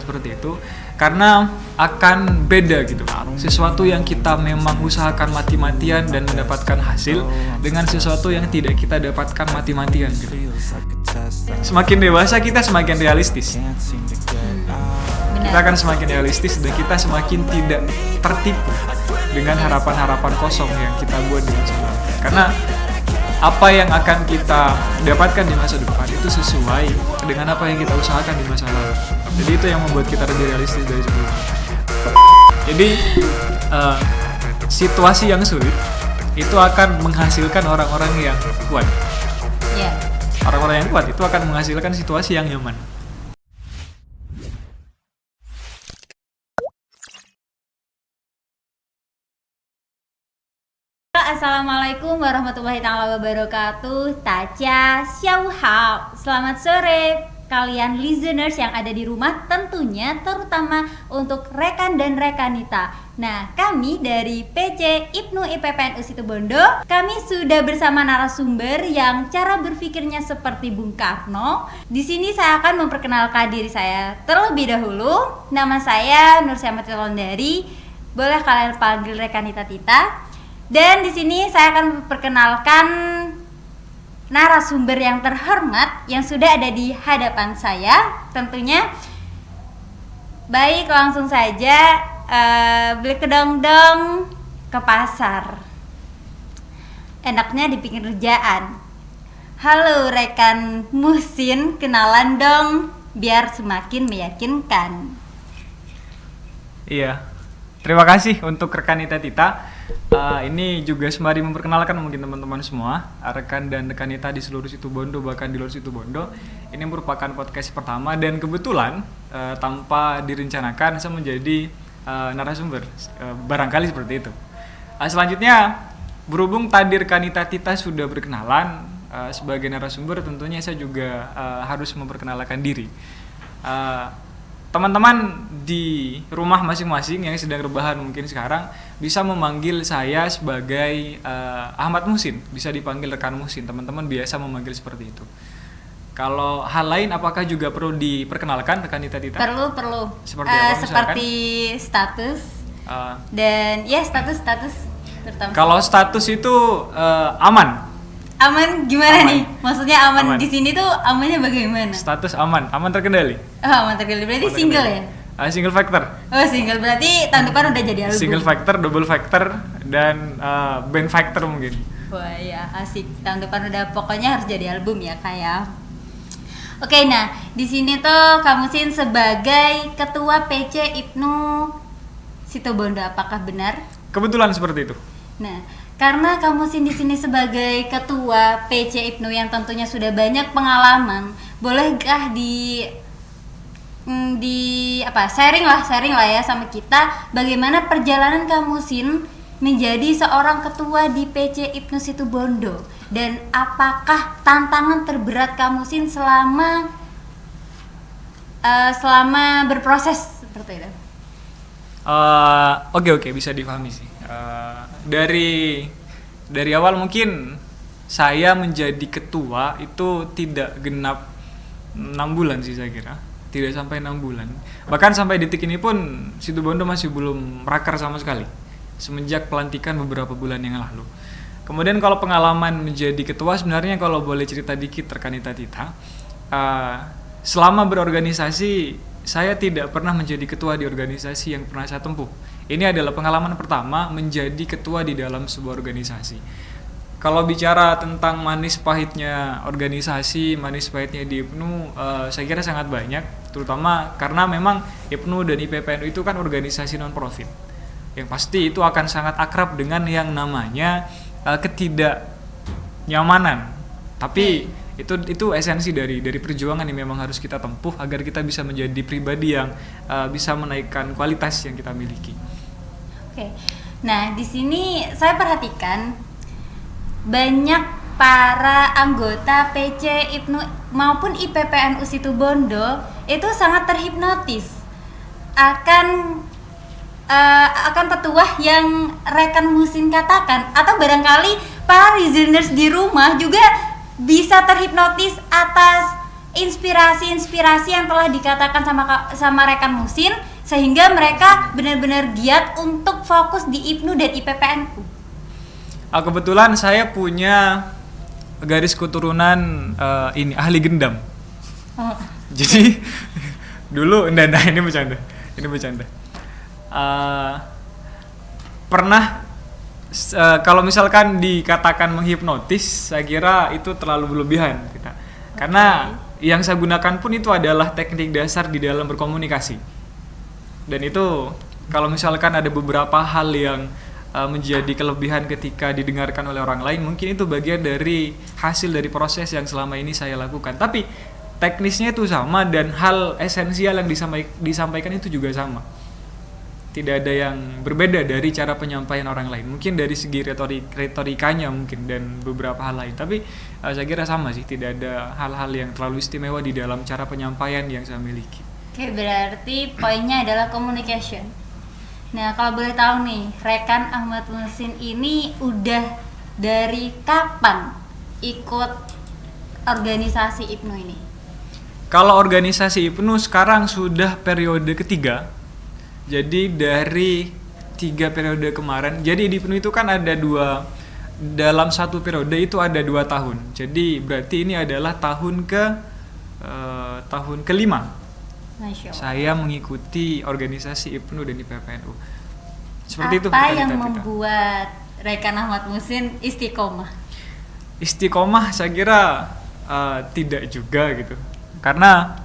seperti itu karena akan beda gitu. Sesuatu yang kita memang usahakan mati-matian dan mendapatkan hasil dengan sesuatu yang tidak kita dapatkan mati-matian gitu. Semakin dewasa kita semakin realistis. Kita akan semakin realistis dan kita semakin tidak tertipu dengan harapan-harapan kosong yang kita buat di masa lalu. Karena apa yang akan kita dapatkan di masa depan itu sesuai dengan apa yang kita usahakan di masa lalu. Jadi itu yang membuat kita lebih realistis dari sebelumnya. Jadi situasi yang sulit itu akan menghasilkan orang-orang yang kuat. Yeah. Orang-orang yang kuat itu akan menghasilkan situasi yang nyaman. Assalamualaikum warahmatullahi wabarakatuh. Tacha, xiao hao. Selamat sore kalian listeners yang ada di rumah, tentunya terutama untuk rekan dan rekanita. Nah, kami dari PC IPNU IPPNU Situbondo, kami sudah bersama narasumber yang cara berpikirnya seperti Bung Karno. Di sini saya akan memperkenalkan diri saya terlebih dahulu. Nama saya Nur Syamati Londari. Boleh kalian panggil rekanita Tita. Dan di sini saya akan memperkenalkan narasumber yang terhormat yang sudah ada di hadapan saya, tentunya. Baik, langsung saja beli kedong-dong ke pasar. Enaknya di pinggir rujaan. Halo rekan Muhsin, kenalan dong biar semakin meyakinkan. Iya. Terima kasih untuk rekanita Tita. Ini juga sembari memperkenalkan mungkin teman-teman semua, rekan dan rekanita di seluruh Situbondo, bahkan di luar Situbondo. Ini merupakan podcast pertama dan kebetulan tanpa direncanakan saya menjadi narasumber, barangkali seperti itu. Selanjutnya, berhubung tadi rekanita Tita sudah berkenalan sebagai narasumber, tentunya saya juga harus memperkenalkan diri. Teman-teman di rumah masing-masing yang sedang rebahan mungkin sekarang bisa memanggil saya sebagai Ahmad Muhsin, bisa dipanggil rekan Muhsin. Teman-teman biasa memanggil seperti itu. Kalau hal lain apakah juga perlu diperkenalkan rekan Tita? Perlu. Seperti apa? Seperti status dan ya status terutama. Kalau status itu aman. Aman gimana nih? Maksudnya aman di sini tuh amannya bagaimana? Status aman terkendali. Oh, aman terkendali berarti single ya? Single factor. Oh, single berarti tahun depan udah jadi album. Single factor, double factor, dan band factor mungkin. Wah ya asik. Tahun depan udah pokoknya harus jadi album ya kayak. Oke, nah di sini tuh kamu Sin sebagai ketua PC IPNU Situbondo, apakah benar? Kebetulan seperti itu. Nah, karena kamu Sin di sini sebagai ketua PC IPNU yang tentunya sudah banyak pengalaman, bolehkah sharing lah ya sama kita bagaimana perjalanan kamu Sin menjadi seorang ketua di PC IPNU Situbondo dan apakah tantangan terberat kamu Sin selama berproses seperti itu? Oke, bisa dipahami sih. Dari awal mungkin saya menjadi ketua itu tidak genap 6 bulan sih saya kira. Tidak sampai 6 bulan. Bahkan sampai detik ini pun Situbondo masih belum raker sama sekali. Semenjak pelantikan beberapa bulan yang lalu. Kemudian kalau pengalaman menjadi ketua sebenarnya kalau boleh cerita dikit rekanita Tita. Selama berorganisasi saya tidak pernah menjadi ketua di organisasi yang pernah saya tempuh. Ini adalah pengalaman pertama menjadi ketua di dalam sebuah organisasi. Kalau bicara tentang manis pahitnya organisasi, manis pahitnya di IPNU, saya kira sangat banyak. Terutama karena memang IPNU dan IPPNU itu kan organisasi non-profit. Yang pasti itu akan sangat akrab dengan yang namanya ketidaknyamanan. Tapi itu esensi dari perjuangan yang memang harus kita tempuh agar kita bisa menjadi pribadi yang bisa menaikkan kualitas yang kita miliki. Oke. Nah, di sini saya perhatikan banyak para anggota PC IPNU maupun IPPNU Situbondo itu sangat terhipnotis akan petuah yang rekan Muhsin katakan, atau barangkali para listeners di rumah juga bisa terhipnotis atas inspirasi-inspirasi yang telah dikatakan sama rekan Musin sehingga mereka benar-benar giat untuk fokus di IPNU dan IPPNU? Kebetulan saya punya garis keturunan ini ahli gendam. Jadi dulu enggak, ini bercanda. Pernah kalau misalkan dikatakan menghipnotis, saya kira itu terlalu berlebihan kita. Karena yang saya gunakan pun itu adalah teknik dasar di dalam berkomunikasi. Dan itu kalau misalkan ada beberapa hal yang menjadi kelebihan ketika didengarkan oleh orang lain, mungkin itu bagian dari hasil dari proses yang selama ini saya lakukan. Tapi teknisnya itu sama dan hal esensial yang disampaikan itu juga sama. Tidak ada yang berbeda dari cara penyampaian orang lain. Mungkin dari segi retorikanya mungkin dan beberapa hal lain. Tapi saya kira sama sih, tidak ada hal-hal yang terlalu istimewa di dalam cara penyampaian yang saya miliki. Oke, berarti poinnya adalah communication. Nah, kalau boleh tahu nih, rekan Ahmad Musin ini udah dari kapan ikut organisasi IPNU ini? Kalau organisasi IPNU sekarang sudah periode ketiga. Jadi dari 3 periode kemarin. Jadi di IPNU itu kan ada dalam satu periode itu ada 2 tahun. Jadi berarti ini adalah tahun kelima. Saya mengikuti organisasi IPNU dan IPPNU. Seperti itu. Apa yang membuat rekan Ahmad Musin istiqomah? Istiqomah saya kira tidak juga gitu. Karena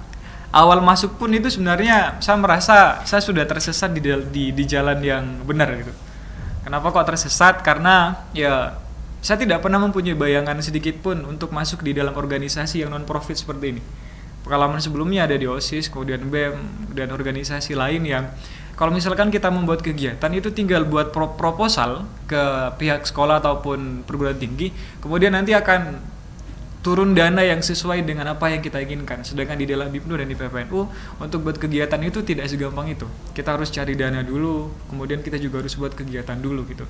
awal masuk pun itu sebenarnya saya merasa saya sudah tersesat di jalan yang benar gitu. Kenapa kok tersesat? Karena ya saya tidak pernah mempunyai bayangan sedikit pun untuk masuk di dalam organisasi yang non profit seperti ini. Pengalaman sebelumnya ada di OSIS, kemudian BEM dan organisasi lain yang kalau misalkan kita membuat kegiatan itu tinggal buat proposal ke pihak sekolah ataupun perguruan tinggi, kemudian nanti akan turun dana yang sesuai dengan apa yang kita inginkan. Sedangkan di dalam IPNU dan di PPNU untuk buat kegiatan itu tidak segampang itu. Kita harus cari dana dulu, kemudian kita juga harus buat kegiatan dulu gitu.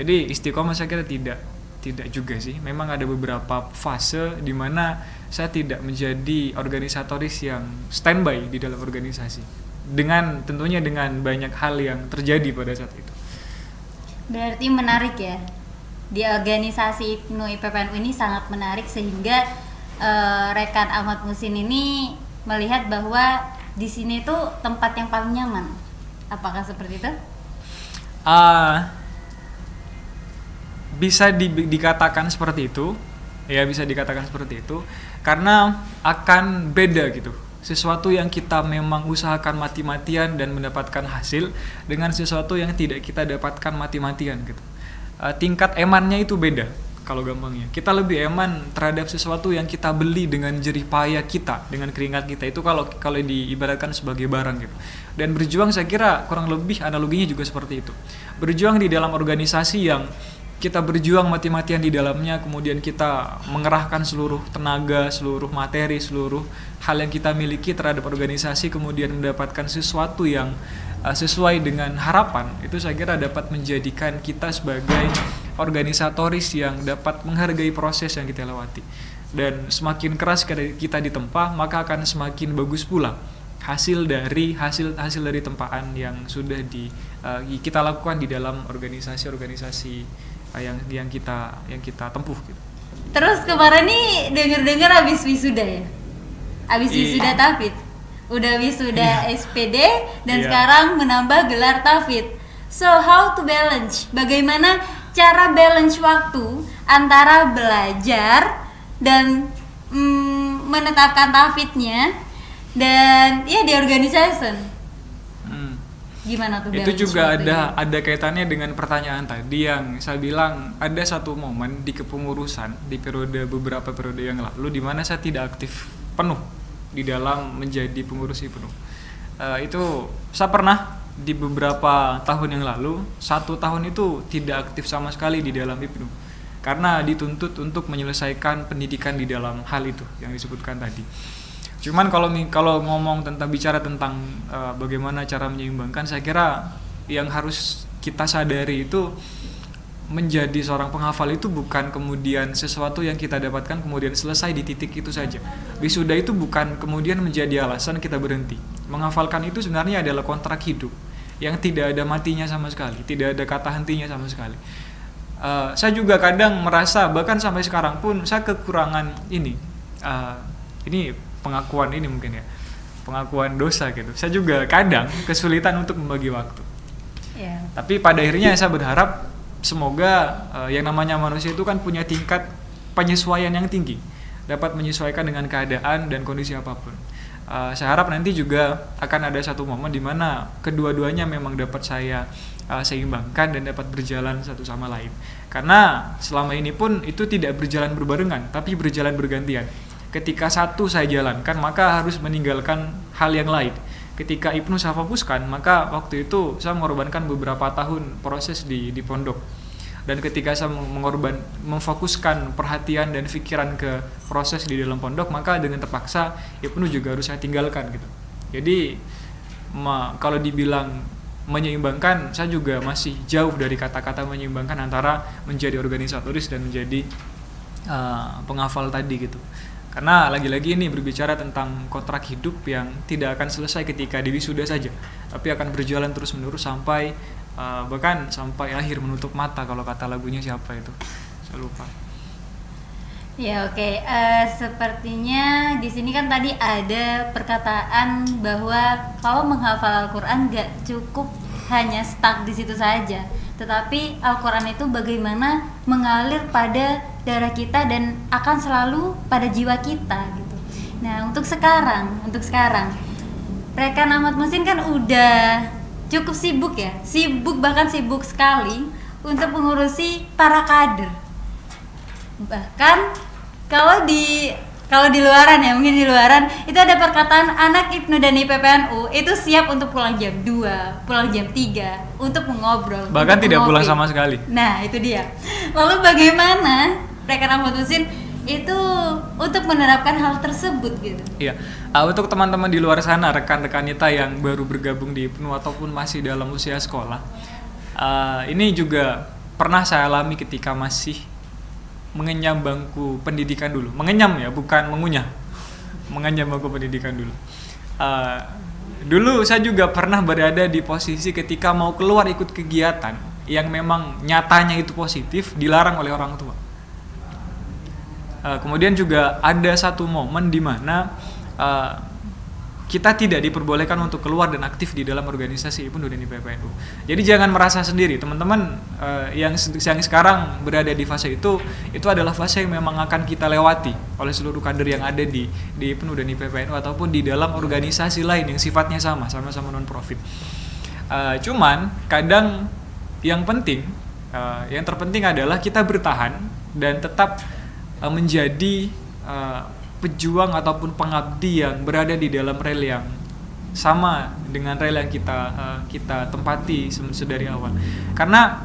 Jadi istiqomah saya kira tidak juga sih. Memang ada beberapa fase di mana saya tidak menjadi organisatoris yang standby di dalam organisasi. Tentunya dengan banyak hal yang terjadi pada saat itu. Berarti menarik ya. Di organisasi IPNU IPPNU ini sangat menarik sehingga rekan Ahmad Musin ini melihat bahwa di sini tuh tempat yang paling nyaman. Apakah seperti itu? Bisa dikatakan seperti itu. Ya, bisa dikatakan seperti itu karena akan beda gitu. Sesuatu yang kita memang usahakan mati-matian dan mendapatkan hasil dengan sesuatu yang tidak kita dapatkan mati-matian gitu. Tingkat emannya itu beda kalau gampangnya. Kita lebih eman terhadap sesuatu yang kita beli dengan jerih payah kita, dengan keringat kita. Itu kalau diibaratkan sebagai barang gitu. Dan berjuang saya kira kurang lebih analoginya juga seperti itu. Berjuang di dalam organisasi yang kita berjuang mati-matian di dalamnya, kemudian kita mengerahkan seluruh tenaga, seluruh materi, seluruh hal yang kita miliki terhadap organisasi, kemudian mendapatkan sesuatu yang sesuai dengan harapan. Itu saya kira dapat menjadikan kita sebagai organisatoris yang dapat menghargai proses yang kita lewati. Dan semakin keras kita ditempa, maka akan semakin bagus pula hasil dari tempaan yang sudah kita lakukan di dalam organisasi yang kita tempuh gitu. Terus kemarin nih dengar habis wisuda ya? Habis wisuda Tafid. Udah wisuda SPD dan sekarang menambah gelar Tafid. So how to balance? Bagaimana cara balance waktu antara belajar dan menetapkan Tafidnya dan ya di organisasi? Gimana tuh? Itu juga ada kaitannya dengan pertanyaan tadi yang saya bilang ada satu momen di kepengurusan di beberapa periode yang lalu di mana saya tidak aktif penuh di dalam menjadi pengurus IPNU. Itu saya pernah di beberapa tahun yang lalu 1 tahun itu tidak aktif sama sekali di dalam IPNU karena dituntut untuk menyelesaikan pendidikan di dalam hal itu yang disebutkan tadi. Cuman kalau bicara tentang bagaimana cara menyeimbangkan, saya kira yang harus kita sadari itu menjadi seorang penghafal itu bukan kemudian sesuatu yang kita dapatkan kemudian selesai di titik itu saja. Wisuda itu bukan kemudian menjadi alasan kita berhenti. Menghafalkan itu sebenarnya adalah kontrak hidup yang tidak ada matinya sama sekali, tidak ada kata hentinya sama sekali. Saya juga kadang merasa, bahkan sampai sekarang pun saya kekurangan ini pengakuan ini mungkin ya, pengakuan dosa gitu. Saya juga kadang kesulitan untuk membagi waktu. Yeah. Tapi pada akhirnya saya berharap semoga yang namanya manusia itu kan punya tingkat penyesuaian yang tinggi, dapat menyesuaikan dengan keadaan dan kondisi apapun. Saya harap nanti juga akan ada satu momen di mana kedua-duanya memang dapat saya seimbangkan dan dapat berjalan satu sama lain. Karena selama ini pun itu tidak berjalan berbarengan, tapi berjalan bergantian. Ketika satu saya jalankan, maka harus meninggalkan hal yang lain. Ketika Ibnu saya fokuskan, maka waktu itu saya mengorbankan beberapa tahun proses di pondok. Dan ketika saya memfokuskan perhatian dan pikiran ke proses di dalam pondok, maka dengan terpaksa Ibnu juga harus saya tinggalkan gitu. Jadi kalau dibilang menyeimbangkan, saya juga masih jauh dari kata-kata menyeimbangkan antara menjadi organisatoris dan menjadi penghafal tadi gitu. Karena lagi-lagi ini berbicara tentang kontrak hidup yang tidak akan selesai ketika di wisuda saja, tapi akan berjalan terus-menerus sampai bahkan sampai akhir menutup mata, kalau kata lagunya siapa itu, saya lupa. Ya oke. Sepertinya di sini kan tadi ada perkataan bahwa kalau menghafal Al-Quran gak cukup hanya stuck di situ saja, tetapi Al-Quran itu bagaimana mengalir pada darah kita dan akan selalu pada jiwa kita gitu. Nah untuk sekarang Rekan Ahmad Muhsin kan udah cukup sibuk ya, bahkan sibuk sekali untuk mengurusi para kader. Bahkan kalau di luaran ya, mungkin di luaran itu ada perkataan anak Ibnu dan IPPNU itu siap untuk pulang jam 2, pulang jam 3 untuk mengobrol. Bahkan untuk tidak mengopi. pulang sama sekali. Nah, itu dia. Lalu bagaimana Rekan Ahmad Muhsin itu untuk menerapkan hal tersebut gitu? Iya. Untuk teman-teman di luar sana, rekan-rekan kita yang baru bergabung di Ibnu ataupun masih dalam usia sekolah, ini juga pernah saya alami ketika masih mengenyam bangku pendidikan dulu. Mengenyam ya, bukan mengunyah. Mengenyam bangku pendidikan dulu. Dulu saya juga pernah berada di posisi ketika mau keluar ikut kegiatan yang memang nyatanya itu positif, dilarang oleh orang tua. Kemudian juga ada satu momen di mana kita tidak diperbolehkan untuk keluar dan aktif di dalam organisasi Ibnu dan IPPNU. Jadi jangan merasa sendiri, teman-teman yang sekarang berada di fase itu adalah fase yang memang akan kita lewati oleh seluruh kader yang ada di Ibnu dan IPPNU ataupun di dalam organisasi lain yang sifatnya sama-sama non-profit. Cuman kadang yang terpenting adalah kita bertahan dan tetap menjadi pejuang ataupun pengabdi yang berada di dalam rel yang sama dengan rel yang kita tempati sedari awal. Karena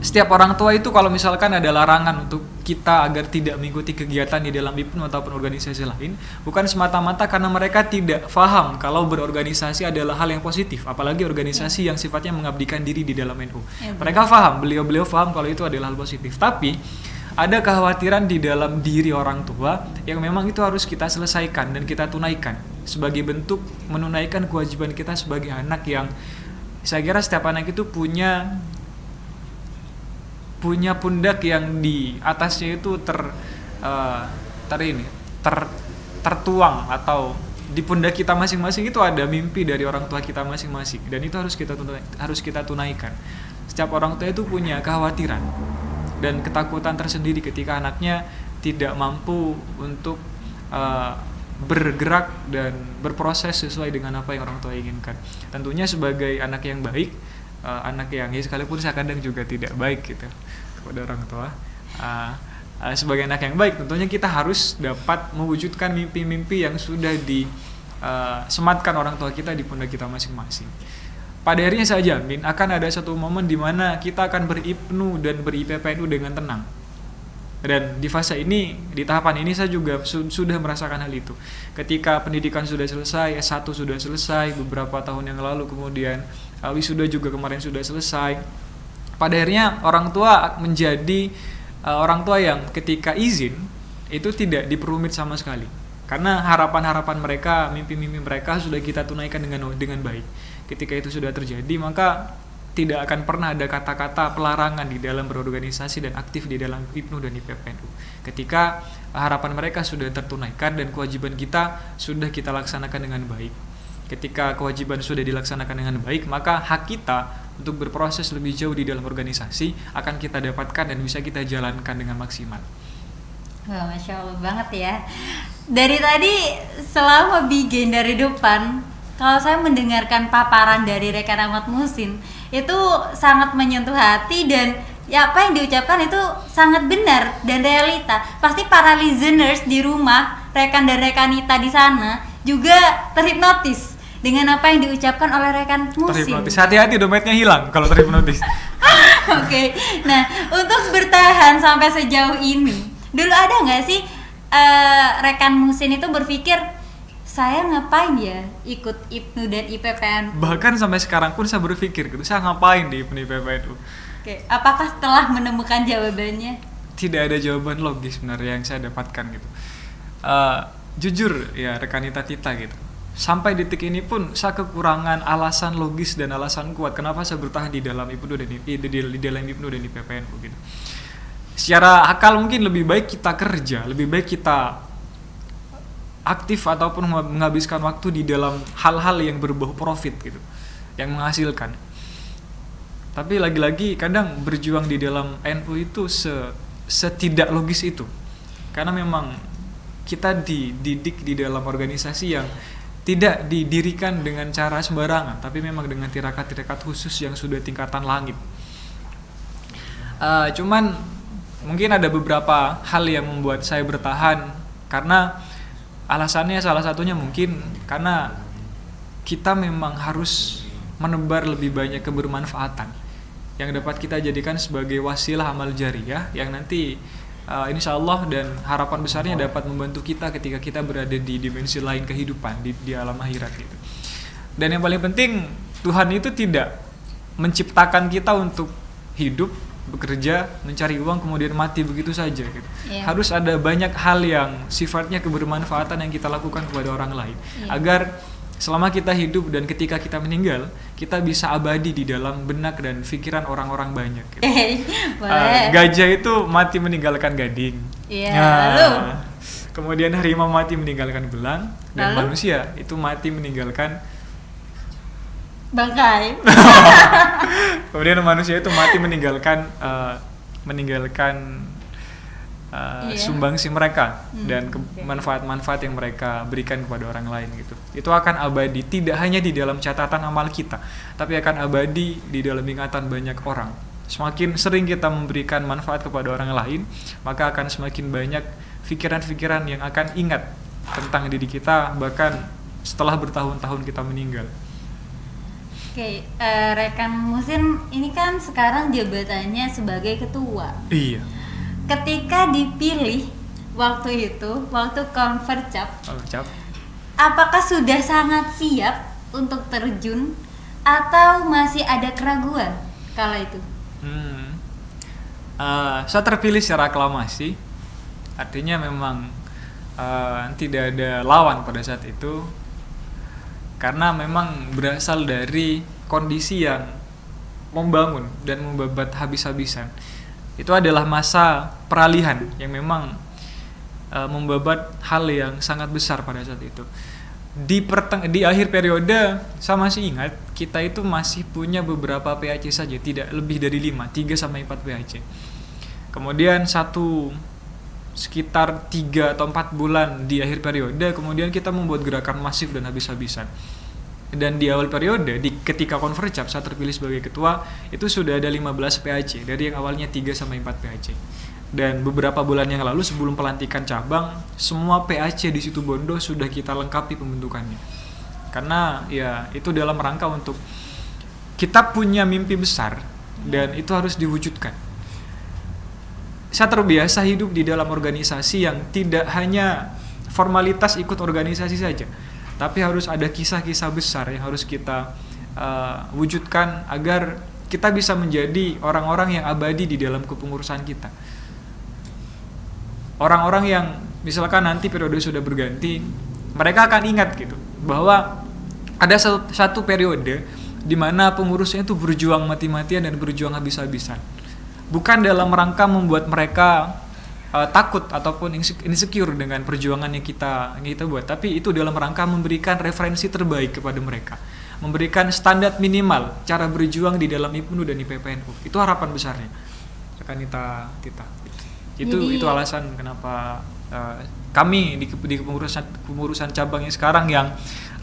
setiap orang tua itu kalau misalkan ada larangan untuk kita agar tidak mengikuti kegiatan di dalam Ibnu ataupun organisasi lain, bukan semata-mata karena mereka tidak paham kalau berorganisasi adalah hal yang positif, apalagi organisasi yang sifatnya mengabdikan diri di dalam NU. Mereka paham, beliau paham kalau itu adalah hal positif, tapi ada kekhawatiran di dalam diri orang tua yang memang itu harus kita selesaikan dan kita tunaikan sebagai bentuk menunaikan kewajiban kita sebagai anak yang saya kira setiap anak itu punya pundak yang di atasnya itu tertuang, atau di pundak kita masing-masing itu ada mimpi dari orang tua kita masing-masing, dan itu harus kita tunaikan. Setiap orang tua itu punya kekhawatiran dan ketakutan tersendiri ketika anaknya tidak mampu untuk bergerak dan berproses sesuai dengan apa yang orang tua inginkan. Tentunya sebagai anak yang baik, anak yang sekalipun saya kadang juga tidak baik gitu kepada orang tua, sebagai anak yang baik tentunya kita harus dapat mewujudkan mimpi-mimpi yang sudah disematkan orang tua kita di pundak kita masing-masing. Pada akhirnya saya jamin akan ada satu momen di mana kita akan beribnu dan ber-IPPNU dengan tenang. Dan di fase ini, di tahapan ini saya juga sudah merasakan hal itu. Ketika pendidikan sudah selesai, S1 sudah selesai beberapa tahun yang lalu, kemudian wisuda juga kemarin sudah selesai. pada akhirnya orang tua menjadi orang tua yang ketika izin itu tidak diperumit sama sekali, karena harapan-harapan mereka, mimpi-mimpi mereka sudah kita tunaikan dengan baik. Ketika itu sudah terjadi, maka tidak akan pernah ada kata-kata pelarangan di dalam berorganisasi dan aktif di dalam IPNU dan IPPNU. Ketika harapan mereka sudah tertunaikan dan kewajiban kita sudah kita laksanakan dengan baik. Ketika kewajiban sudah dilaksanakan dengan baik, maka hak kita untuk berproses lebih jauh di dalam organisasi akan kita dapatkan dan bisa kita jalankan dengan maksimal. Wah, Masya Allah banget ya. Dari tadi selama bikin dari depan, kalau saya mendengarkan paparan dari rekan Ahmad Muhsin, itu sangat menyentuh hati dan ya apa yang diucapkan itu sangat benar dan realita. Pasti para listeners di rumah, rekan dan rekanita di sana juga terhipnotis dengan apa yang diucapkan oleh rekan Muhsin. Terhipnotis. Hati-hati dompetnya hilang kalau terhipnotis. Oke. Nah, untuk bertahan sampai sejauh ini, dulu ada nggak sih rekan Muhsin itu berpikir saya ngapain ya ikut IPNU dan IPPNU? Bahkan sampai sekarang pun saya berpikir gitu, saya ngapain di IPNU IPPNU? Oke, apakah setelah menemukan jawabannya? Tidak ada jawaban logis sebenarnya yang saya dapatkan gitu. Jujur ya rekanita kita gitu. Sampai detik ini pun saya kekurangan alasan logis dan alasan kuat kenapa saya bertahan di dalam IPNU dan di dalam IPNU dan IPPNU gitu. Secara akal mungkin lebih baik kita kerja, lebih baik kita aktif ataupun menghabiskan waktu di dalam hal-hal yang berbau profit gitu, yang menghasilkan. Tapi lagi-lagi kadang berjuang di dalam NU itu setidak logis itu, karena memang kita dididik di dalam organisasi yang tidak didirikan dengan cara sembarangan, tapi memang dengan tirakat-tirakat khusus yang sudah tingkatan langit. Cuman mungkin ada beberapa hal yang membuat saya bertahan, karena alasannya salah satunya mungkin karena kita memang harus menebar lebih banyak kebermanfaatan yang dapat kita jadikan sebagai wasilah amal jariyah yang nanti insya Allah dan harapan besarnya dapat membantu kita ketika kita berada di dimensi lain kehidupan di alam akhirat gitu. Dan yang paling penting, Tuhan itu tidak menciptakan kita untuk hidup, bekerja, mencari uang, kemudian mati begitu saja gitu. Yeah. Harus ada banyak hal yang sifatnya kebermanfaatan yang kita lakukan kepada orang lain, agar selama kita hidup dan ketika kita meninggal, kita bisa abadi di dalam benak dan pikiran orang-orang banyak gitu. Gajah itu mati meninggalkan gading. Kemudian harimau mati meninggalkan belang, dan manusia itu mati meninggalkan bangkai. Kemudian manusia itu mati meninggalkan sumbangsi mereka dan manfaat-manfaat yang mereka berikan kepada orang lain gitu. Itu akan abadi tidak hanya di dalam catatan amal kita, tapi akan abadi di dalam ingatan banyak orang. Semakin sering kita memberikan manfaat kepada orang lain, maka akan semakin banyak pikiran-pikiran yang akan ingat tentang diri kita bahkan setelah bertahun-tahun kita meninggal. Oke, rekan Muhsin ini kan sekarang jabatannya sebagai ketua. Iya. Ketika dipilih waktu Convercap, apakah sudah sangat siap untuk terjun atau masih ada keraguan kala itu? Saya terpilih secara aklamasi, artinya memang tidak ada lawan pada saat itu. Karena memang berasal dari kondisi yang membangun dan membabat habis-habisan. Itu adalah masa peralihan yang memang membabat hal yang sangat besar pada saat itu. Di akhir periode, saya masih ingat, kita itu masih punya beberapa PAC saja, tidak lebih dari 3-4 PAC. Kemudian sekitar 3 atau 4 bulan di akhir periode, kemudian kita membuat gerakan masif dan habis-habisan. Dan di awal periode, ketika Convercap saya terpilih sebagai ketua, itu sudah ada 15 PAC dari yang awalnya 3-4 PAC. Dan beberapa bulan yang lalu sebelum pelantikan cabang, semua PAC di Situbondo sudah kita lengkapi pembentukannya. Karena ya itu dalam rangka untuk kita punya mimpi besar dan itu harus diwujudkan. Saya terbiasa hidup di dalam organisasi yang tidak hanya formalitas ikut organisasi saja, tapi harus ada kisah-kisah besar yang harus kita wujudkan agar kita bisa menjadi orang-orang yang abadi di dalam kepengurusan kita. Orang-orang yang misalkan nanti periode sudah berganti, mereka akan ingat gitu bahwa ada satu periode di mana pengurusnya itu berjuang mati-matian dan berjuang habis-habisan. Bukan dalam rangka membuat mereka takut ataupun insecure dengan perjuangan yang kita buat, tapi itu dalam rangka memberikan referensi terbaik kepada mereka, memberikan standar minimal cara berjuang di dalam IPNU dan IPPNU. Itu harapan besarnya rekan Tita. Itu alasan kenapa kami di kepengurusan cabang yang sekarang yang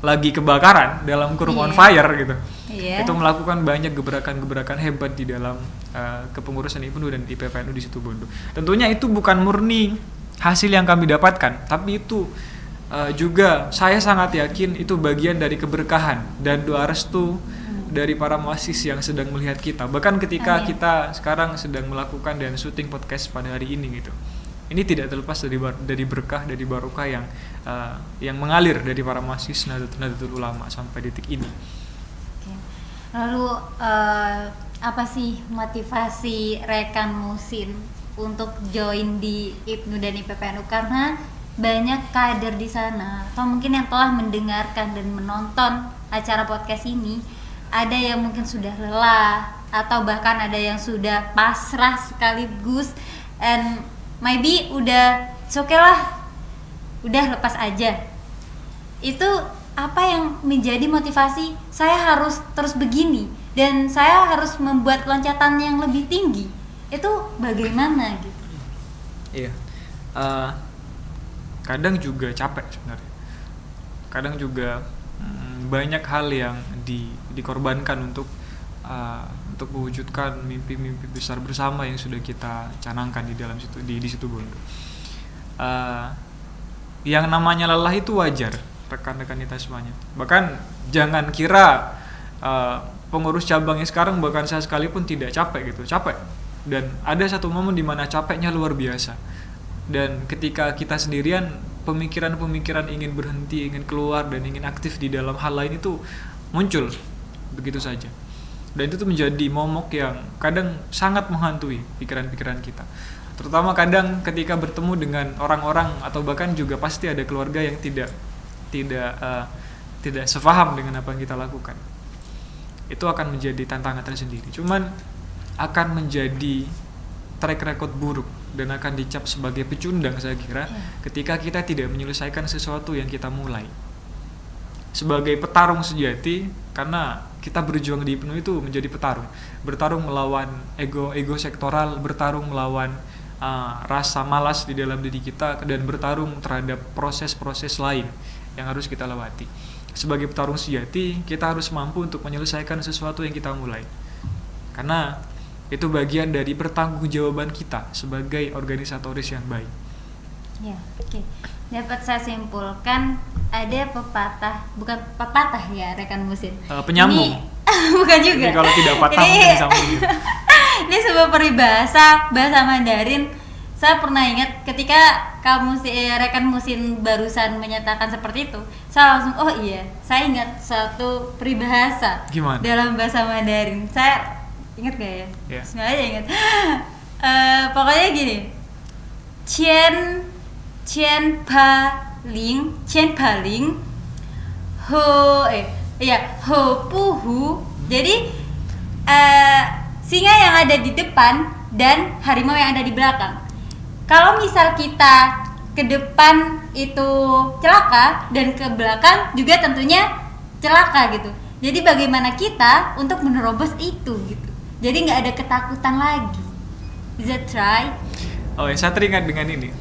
lagi kebakaran dalam kurung on fire gitu. Itu melakukan banyak gebrakan-gebrakan hebat di dalam kepengurusan IPNU dan IPPNU di Situbondo. Tentunya itu bukan murni hasil yang kami dapatkan, tapi itu juga saya sangat yakin itu bagian dari keberkahan dan doa restu dari para muassis yang sedang melihat kita. Bahkan ketika kita sekarang sedang melakukan dan syuting podcast pada hari ini gitu. Ini tidak terlepas dari berkah, dari barokah yang mengalir dari para muassis Nahdlatul Ulama sampai detik ini. Lalu apa sih motivasi rekan Musin untuk join di IPNU dan IPPNU? Karena banyak kader di sana atau mungkin yang telah mendengarkan dan menonton acara podcast ini, ada yang mungkin sudah lelah atau bahkan ada yang sudah pasrah sekaligus, and maybe udah oke lah, udah lepas aja. Itu apa yang menjadi motivasi saya harus terus begini dan saya harus membuat loncatan yang lebih tinggi? Itu bagaimana gitu? Iya, kadang juga capek sebenarnya. Kadang juga banyak hal yang dikorbankan untuk mewujudkan mimpi-mimpi besar bersama yang sudah kita canangkan di dalam di Situbondo. Yang namanya lelah itu wajar, rekan-rekan kita semuanya. Bahkan jangan kira pengurus cabangnya sekarang, bahkan saya sekalipun tidak capek gitu, capek. Dan ada satu momen di mana capeknya luar biasa. Dan ketika kita sendirian, pemikiran-pemikiran ingin berhenti, ingin keluar dan ingin aktif di dalam hal lain itu muncul begitu saja. Dan itu tuh menjadi momok yang kadang sangat menghantui pikiran-pikiran kita. Terutama kadang ketika bertemu dengan orang-orang atau bahkan juga pasti ada keluarga yang tidak sepaham dengan apa yang kita lakukan. Itu akan menjadi tantangan tersendiri. Cuman akan menjadi track record buruk dan akan dicap sebagai pecundang saya kira ketika kita tidak menyelesaikan sesuatu yang kita mulai. Sebagai petarung sejati, karena kita berjuang di IPNU itu menjadi bertarung melawan ego sektoral, bertarung melawan rasa malas di dalam diri kita, dan bertarung terhadap proses-proses lain yang harus kita lewati. Sebagai petarung sejati, kita harus mampu untuk menyelesaikan sesuatu yang kita mulai, karena itu bagian dari pertanggungjawaban kita sebagai organisatoris yang baik. Ya, oke. Dapat saya simpulkan ada bukan pepatah ya rekan Musin. Penyambung. Bukan juga. Jadi kalau tidak patah mungkin disambung. Ini sebuah peribahasa bahasa Mandarin. Saya pernah ingat ketika rekan Musin barusan menyatakan seperti itu, saya langsung oh iya, saya ingat satu peribahasa. Gimana? Dalam bahasa Mandarin. Saya ingat gak ya? Yeah. Sebenarnya ingat. Pokoknya gini. Qian paling ho puhu. Jadi singa yang ada di depan dan harimau yang ada di belakang. Kalau misal kita ke depan itu celaka dan ke belakang juga tentunya celaka gitu. Jadi bagaimana kita untuk menerobos itu gitu. Jadi nggak ada ketakutan lagi. Is that right? Oh, saya teringat dengan ini.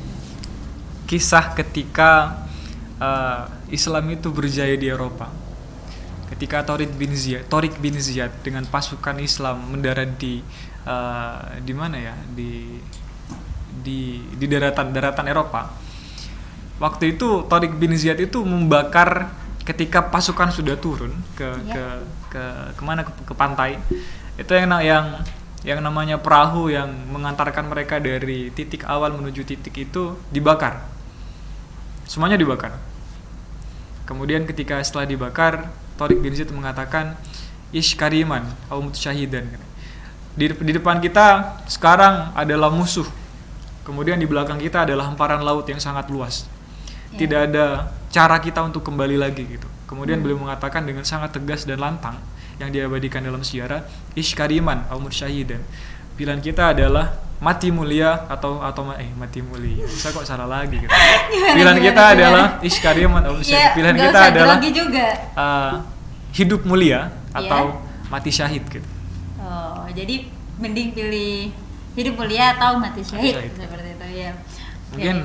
Kisah ketika Islam itu berjaya di Eropa. Ketika Tariq bin Ziyad dengan pasukan Islam mendarat di mana ya? Di daratan Eropa. Waktu itu Tariq bin Ziyad itu membakar ketika pasukan sudah turun ke pantai. Itu yang namanya perahu yang mengantarkan mereka dari titik awal menuju titik itu dibakar. Semuanya dibakar. Kemudian setelah dibakar, Tariq bin Ziyad mengatakan ish kariman au mutsyahidan. Di depan kita sekarang adalah musuh. Kemudian di belakang kita adalah hamparan laut yang sangat luas. Tidak ada cara kita untuk kembali lagi gitu. Kemudian beliau mengatakan dengan sangat tegas dan lantang yang diabadikan dalam sejarah, iskariman au mursyahidan. Pilihan kita adalah mati mulia atau mati mulia. Saya kok salah lagi gitu. Pilihan kita adalah iskariman au mursyahidan. Pilihan kita adalah juga. Hidup mulia atau mati syahid gitu. Oh, jadi mending pilih hidup mulia atau mati syahid. Seperti itu ya. Mungkin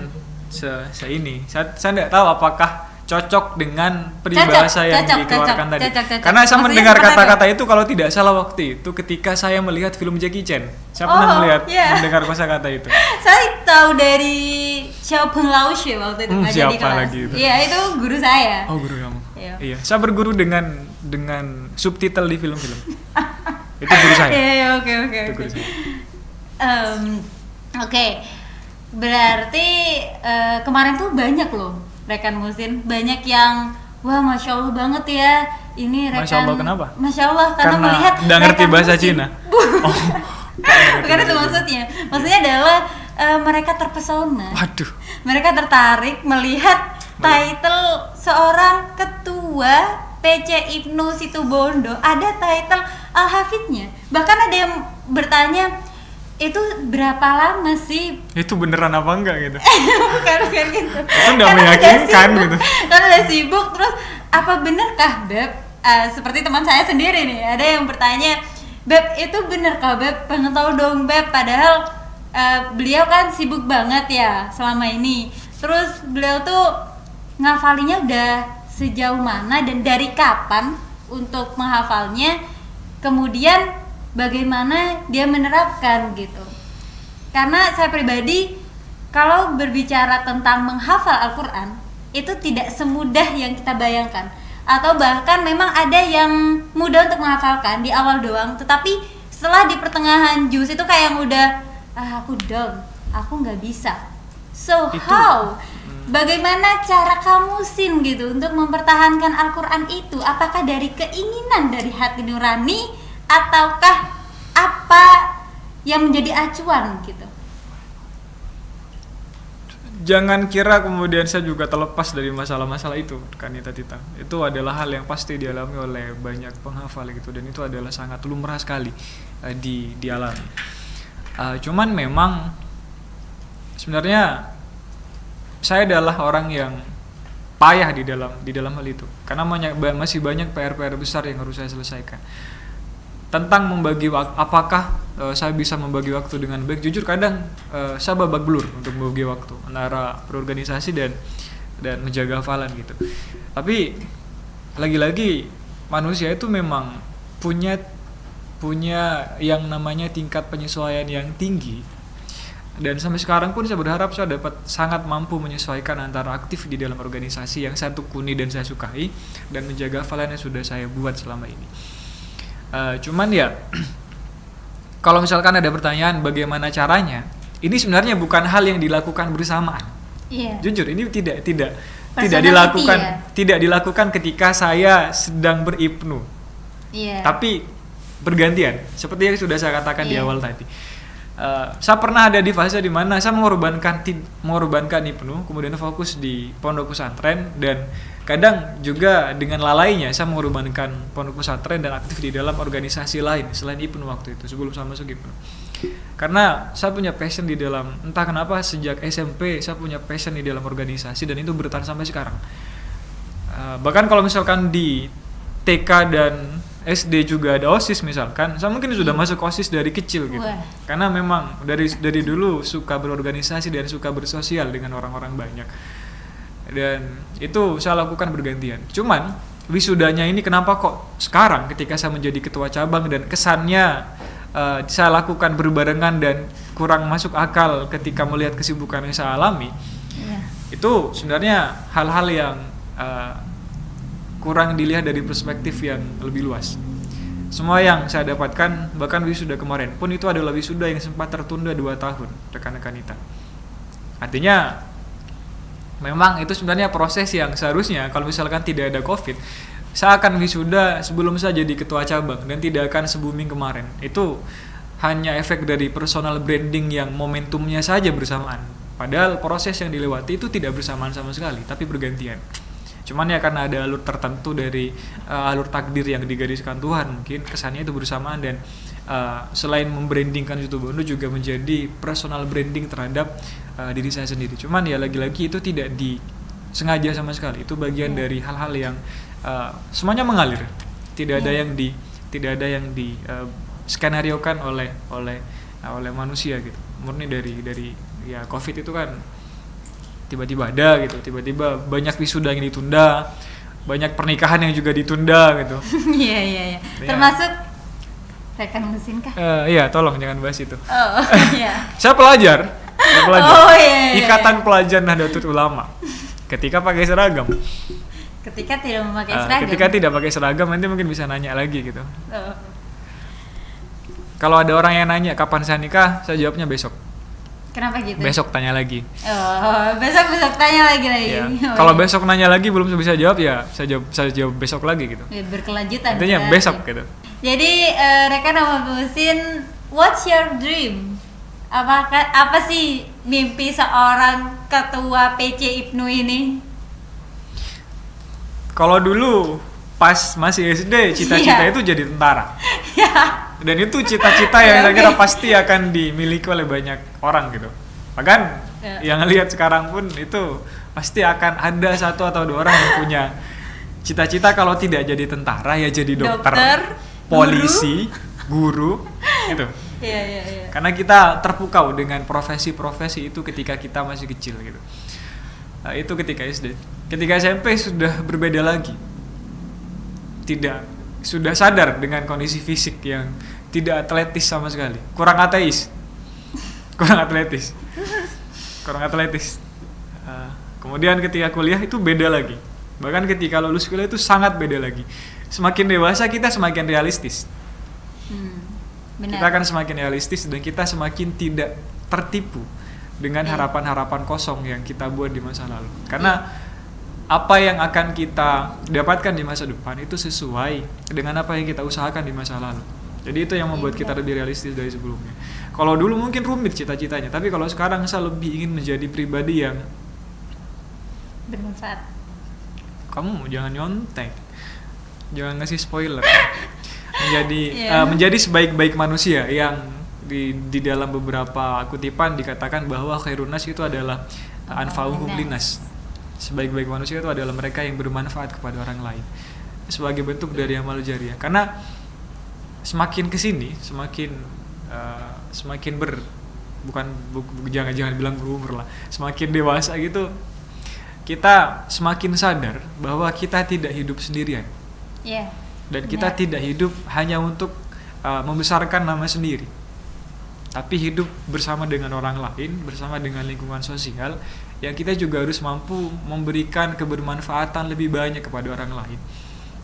saya tidak tahu apakah cocok dengan peribahasa yang dikeluarkan tadi. Karena saya mendengar kata-kata itu kalau tidak salah waktu itu ketika saya melihat film Jackie Chan. Saya pernah mendengar kata itu. Saya tahu dari Xiao Peng Lao Xue waktu itu ngajar di kelas. Lagi itu? Iya, itu guru saya. Oh, guru kamu. Iya. Saya berguru dengan subtitle di film-film. Itu guru saya. Iya, oke. Oke. Berarti kemarin tuh banyak loh rekan Musin, banyak yang wah Masya Allah banget ya ini rekan. Masya Allah kenapa? Masya Allah karena melihat udah ngerti bahasa Cina. Bukan itu maksudnya adalah mereka terpesona. Waduh. Mereka tertarik melihat title seorang ketua PC Ibnu Situbondo, ada title Al-Hafidnya. Bahkan ada yang bertanya, itu berapa lama sih? Itu beneran apa enggak gitu? Bukan gitu. Itu udah meyakinkan gitu. Karena udah sibuk, terus apa benarkah Beb? Seperti teman saya sendiri nih, ada yang bertanya, Beb itu bener kah Beb? Pengen tahu dong Beb, padahal beliau kan sibuk banget ya selama ini. Terus beliau tuh ngafalinya udah sejauh mana dan dari kapan untuk menghafalnya? Kemudian bagaimana dia menerapkan gitu. Karena saya pribadi kalau berbicara tentang menghafal Al-Quran itu tidak semudah yang kita bayangkan. Atau bahkan memang ada yang mudah untuk menghafalkan di awal doang, tetapi setelah di pertengahan juz itu kayak yang udah aku down, aku nggak bisa. So itu, how? Bagaimana cara kamu Sin gitu untuk mempertahankan Al-Quran itu? Apakah dari keinginan dari hati nurani ataukah apa yang menjadi acuan gitu? Jangan kira kemudian saya juga terlepas dari masalah-masalah itu, Kanita Tita. Itu adalah hal yang pasti dialami oleh banyak penghafal gitu, dan itu adalah sangat lumrah sekali dialami. Cuman memang sebenarnya saya adalah orang yang payah di dalam hal itu, karena masih banyak PR besar yang harus saya selesaikan. Tentang membagi waktu, apakah saya bisa membagi waktu dengan baik? Jujur kadang saya babak belur untuk membagi waktu antara berorganisasi dan menjaga hafalan gitu. Tapi lagi-lagi manusia itu memang punya yang namanya tingkat penyesuaian yang tinggi. Dan sampai sekarang pun saya berharap saya dapat sangat mampu menyesuaikan antara aktif di dalam organisasi yang saya tekuni dan saya sukai dan menjaga hafalan yang sudah saya buat selama ini. Cuman ya kalau misalkan ada pertanyaan bagaimana caranya, ini sebenarnya bukan hal yang dilakukan bersamaan. Jujur ini tidak dilakukan ketika saya sedang beribnu. Tapi bergantian seperti yang sudah saya katakan di awal tadi. Saya pernah ada di fase di mana saya mengorbankan ibnu, kemudian fokus di pondok pesantren, dan kadang juga dengan lalainya saya mengorbankan pondok pesantren dan aktif di dalam organisasi lain selain ibnu waktu itu sebelum saya masuk ibnu. Karena saya punya passion di dalam, entah kenapa sejak SMP saya punya passion di dalam organisasi dan itu bertahan sampai sekarang. Bahkan kalau misalkan di TK dan SD juga ada OSIS misalkan, saya mungkin sudah masuk OSIS dari kecil gitu. Karena memang dari dulu suka berorganisasi dan suka bersosial dengan orang-orang banyak. Dan itu saya lakukan bergantian. Cuman wisudanya ini kenapa kok sekarang ketika saya menjadi ketua cabang dan kesannya saya lakukan berbarengan dan kurang masuk akal ketika melihat kesibukan yang saya alami. Itu sebenarnya hal-hal yang kurang dilihat dari perspektif yang lebih luas. Semua yang saya dapatkan, bahkan wisuda kemarin pun itu adalah wisuda yang sempat tertunda 2 tahun, rekan-rekan kita. Artinya memang itu sebenarnya proses yang seharusnya kalau misalkan tidak ada COVID, saya akan wisuda sebelum saya jadi ketua cabang dan tidak akan se-booming kemarin. Itu hanya efek dari personal branding yang momentumnya saja bersamaan. Padahal proses yang dilewati itu tidak bersamaan sama sekali, tapi bergantian. Cuman ya karena ada alur tertentu dari alur takdir yang digariskan Tuhan, mungkin kesannya itu bersamaan. Dan selain membrandingkan Situbondo juga menjadi personal branding terhadap diri saya sendiri. Cuman ya lagi-lagi itu tidak disengaja sama sekali. Itu bagian dari hal-hal yang semuanya mengalir. Tidak ada yang di skenariokan oleh manusia gitu. Murni dari ya COVID itu kan tiba-tiba ada gitu, tiba-tiba banyak wisuda yang ditunda, banyak pernikahan yang juga ditunda gitu. Iya. Termasuk rekan mesin kah? Iya, tolong jangan bahas itu. Oh, iya. Saya pelajar. Oh, iya. Ikatan Pelajar Nahdlatul Ulama. Ketika pakai seragam. Ketika tidak memakai seragam. Ketika tidak pakai seragam nanti mungkin bisa nanya lagi gitu. Oh. Kalau ada orang yang nanya kapan saya nikah, saya jawabnya besok. Kenapa gitu? Besok tanya lagi. Oh, besok tanya lagi. Ya. Oh, Kalau iya. besok nanya lagi belum bisa jawab ya saya jawab besok lagi gitu. Ya, berkelanjutan. Intinya besok gitu. Jadi rekan sama Busin, what's your dream? Apa sih mimpi seorang ketua PC IPNU ini? Kalau dulu pas masih SD cita-cita itu jadi tentara. Dan itu cita-cita yang saya kira pasti akan dimiliki oleh banyak orang gitu. Bahkan yang lihat sekarang pun itu pasti akan ada satu atau dua orang yang punya cita-cita kalau tidak jadi tentara ya jadi dokter, polisi, guru gitu. Iya. Karena kita terpukau dengan profesi-profesi itu ketika kita masih kecil gitu. Itu ketika SD. Ketika SMP sudah berbeda lagi. Sudah sadar dengan kondisi fisik yang tidak atletis sama sekali. Kurang atletis. Kemudian ketika kuliah itu beda lagi. Bahkan ketika lulus kuliah itu sangat beda lagi. Semakin dewasa kita semakin realistis. Benar. Kita akan semakin realistis dan kita semakin tidak tertipu dengan harapan-harapan kosong yang kita buat di masa lalu. Karena apa yang akan kita dapatkan di masa depan itu sesuai dengan apa yang kita usahakan di masa lalu. Jadi itu yang membuat kita lebih realistis dari sebelumnya. Kalau dulu mungkin rumit cita-citanya, tapi kalau sekarang saya lebih ingin menjadi pribadi yang bermanfaat. Kamu jangan nyontek, jangan ngasih spoiler. Menjadi sebaik-baik manusia yang di dalam beberapa kutipan dikatakan bahwa khairun nas itu adalah anfa'uhum linnas. Sebaik-baik manusia itu adalah mereka yang bermanfaat kepada orang lain sebagai bentuk dari amal jariah. Karena semakin kesini jangan bilang berumur lah, semakin dewasa gitu kita semakin sadar bahwa kita tidak hidup sendirian. Dan kita tidak hidup hanya untuk membesarkan nama sendiri, tapi hidup bersama dengan orang lain, bersama dengan lingkungan sosial yang kita juga harus mampu memberikan kebermanfaatan lebih banyak kepada orang lain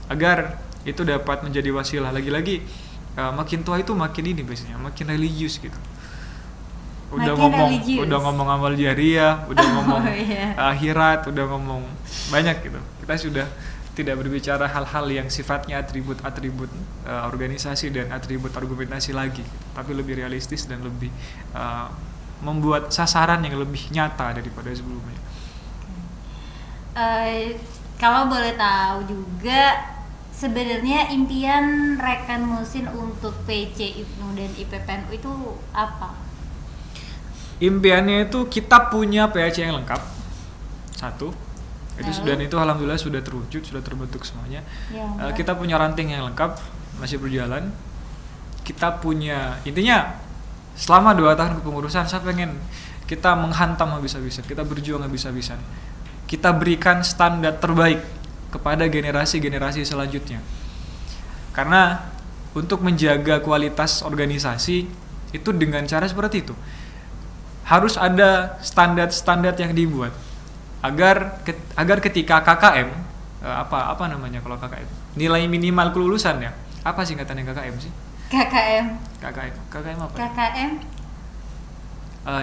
agar itu dapat menjadi wasilah. Lagi-lagi makin tua itu makin ini biasanya makin religius gitu. Udah ngomong amal jariah, udah ngomong akhirat, udah ngomong banyak gitu. Kita sudah tidak berbicara hal-hal yang sifatnya atribut-atribut organisasi dan atribut argumentasi lagi, tapi lebih realistis dan lebih membuat sasaran yang lebih nyata daripada sebelumnya. Kalau boleh tahu juga, sebenarnya impian rekan Musin untuk PC IPNU dan IPPNU itu apa? Impiannya itu kita punya PAC yang lengkap, satu. Dan itu alhamdulillah sudah terwujud, sudah terbentuk semuanya. Kita punya ranting yang lengkap, masih berjalan. Kita punya, intinya selama 2 tahun kepengurusan saya pengen kita menghantam habis-habisan, kita berjuang habis-habisan. Kita berikan standar terbaik kepada generasi-generasi selanjutnya. Karena untuk menjaga kualitas organisasi itu dengan cara seperti itu. Harus ada standar-standar yang dibuat agar ketika KKM apa namanya kalau KKM? Nilai minimal kelulusan ya. Apa singkatannya KKM sih? KKM apa? KKM.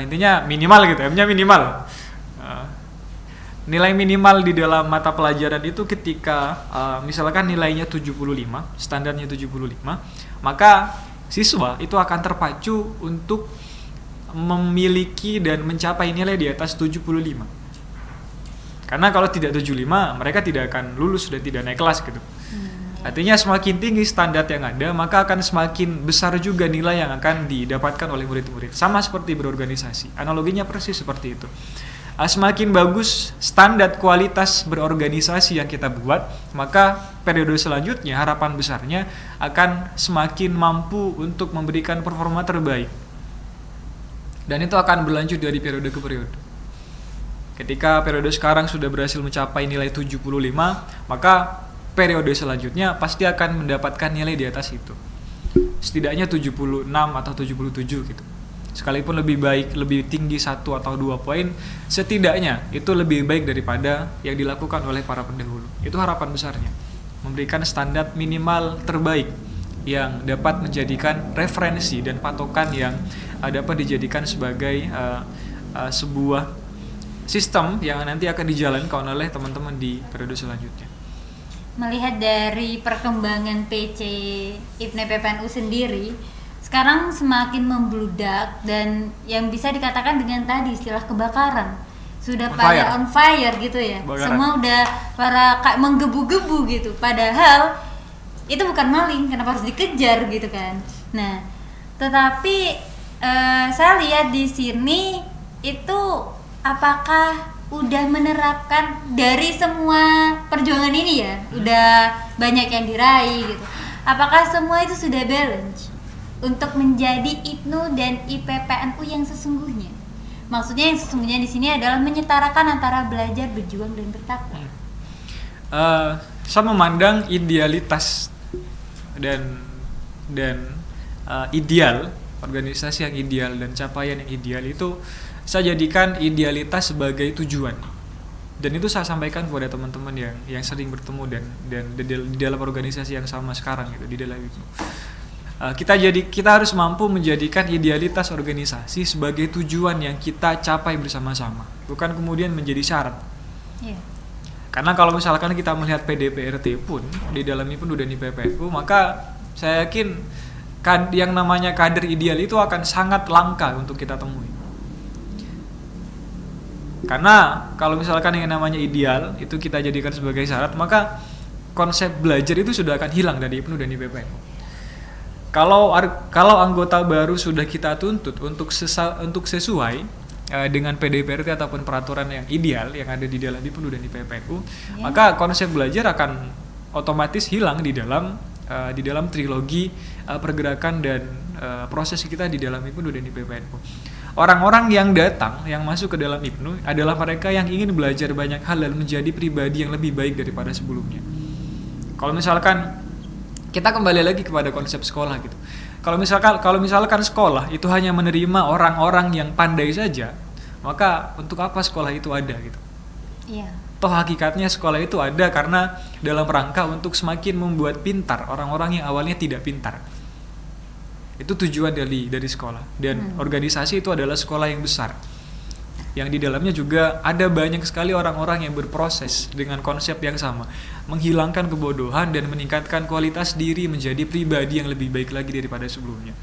Intinya minimal gitu, M-nya minimal. Nilai minimal di dalam mata pelajaran itu ketika misalkan nilainya 75, standarnya 75, maka siswa itu akan terpacu untuk memiliki dan mencapai nilai di atas 75. Karena kalau tidak 75, mereka tidak akan lulus dan tidak naik kelas gitu. Artinya semakin tinggi standar yang ada, maka akan semakin besar juga nilai yang akan didapatkan oleh murid-murid. Sama seperti berorganisasi. Analoginya persis seperti itu. Semakin bagus standar kualitas berorganisasi yang kita buat, maka periode selanjutnya harapan besarnya akan semakin mampu untuk memberikan performa terbaik. Dan itu akan berlanjut dari periode ke periode. Ketika periode sekarang sudah berhasil mencapai nilai 75, maka periode selanjutnya pasti akan mendapatkan nilai di atas itu. Setidaknya 76 atau 77 gitu. Sekalipun lebih baik, lebih tinggi 1 atau 2 poin, setidaknya itu lebih baik daripada yang dilakukan oleh para pendahulu. Itu harapan besarnya. Memberikan standar minimal terbaik yang dapat menjadikan referensi dan patokan yang dapat dijadikan sebagai sebuah sistem yang nanti akan dijalankan oleh teman-teman di periode selanjutnya. Melihat dari perkembangan PC IPNE PPNU sendiri, sekarang semakin membludak dan yang bisa dikatakan dengan tadi istilah kebakaran. Sudah pada on fire gitu ya. Kebakaran. Semua udah para kayak menggebu-gebu gitu. Padahal itu bukan maling, kenapa harus dikejar gitu kan. Nah, tetapi saya lihat di sini itu apakah udah menerapkan dari semua perjuangan ini ya, udah banyak yang diraih gitu. Apakah semua itu sudah balance untuk menjadi IPNU dan IPPNU yang sesungguhnya? Maksudnya yang sesungguhnya di sini adalah menyetarakan antara belajar, berjuang dan bertakwa. Saya memandang idealitas dan ideal, organisasi yang ideal dan capaian yang ideal itu saya jadikan idealitas sebagai tujuan, dan itu saya sampaikan kepada teman-teman yang sering bertemu dan di dalam organisasi yang sama sekarang gitu, di dalam itu kita harus mampu menjadikan idealitas organisasi sebagai tujuan yang kita capai bersama-sama, bukan kemudian menjadi syarat. Karena kalau misalkan kita melihat PDPRT pun di dalam IPNU dan IPPNU, maka saya yakin yang namanya kader ideal itu akan sangat langka untuk kita temui. Karena kalau misalkan yang namanya ideal itu kita jadikan sebagai syarat, maka konsep belajar itu sudah akan hilang dari IPNU dan IPPNU. Kalau anggota baru sudah kita tuntut untuk sesuai dengan PDPRT ataupun peraturan yang ideal yang ada di dalam IPNU dan IPPNU, maka konsep belajar akan otomatis hilang di dalam trilogi pergerakan dan proses kita di dalam IPNU dan IPPNU. Orang-orang yang datang, yang masuk ke dalam IPNU adalah mereka yang ingin belajar banyak hal dan menjadi pribadi yang lebih baik daripada sebelumnya. Kalau misalkan kita kembali lagi kepada konsep sekolah gitu. Kalau misalkan sekolah itu hanya menerima orang-orang yang pandai saja, maka untuk apa sekolah itu ada gitu? Iya. Toh hakikatnya sekolah itu ada karena dalam rangka untuk semakin membuat pintar orang-orang yang awalnya tidak pintar. Itu tujuan dari sekolah, dan organisasi itu adalah sekolah yang besar yang di dalamnya juga ada banyak sekali orang-orang yang berproses dengan konsep yang sama, menghilangkan kebodohan dan meningkatkan kualitas diri menjadi pribadi yang lebih baik lagi daripada sebelumnya.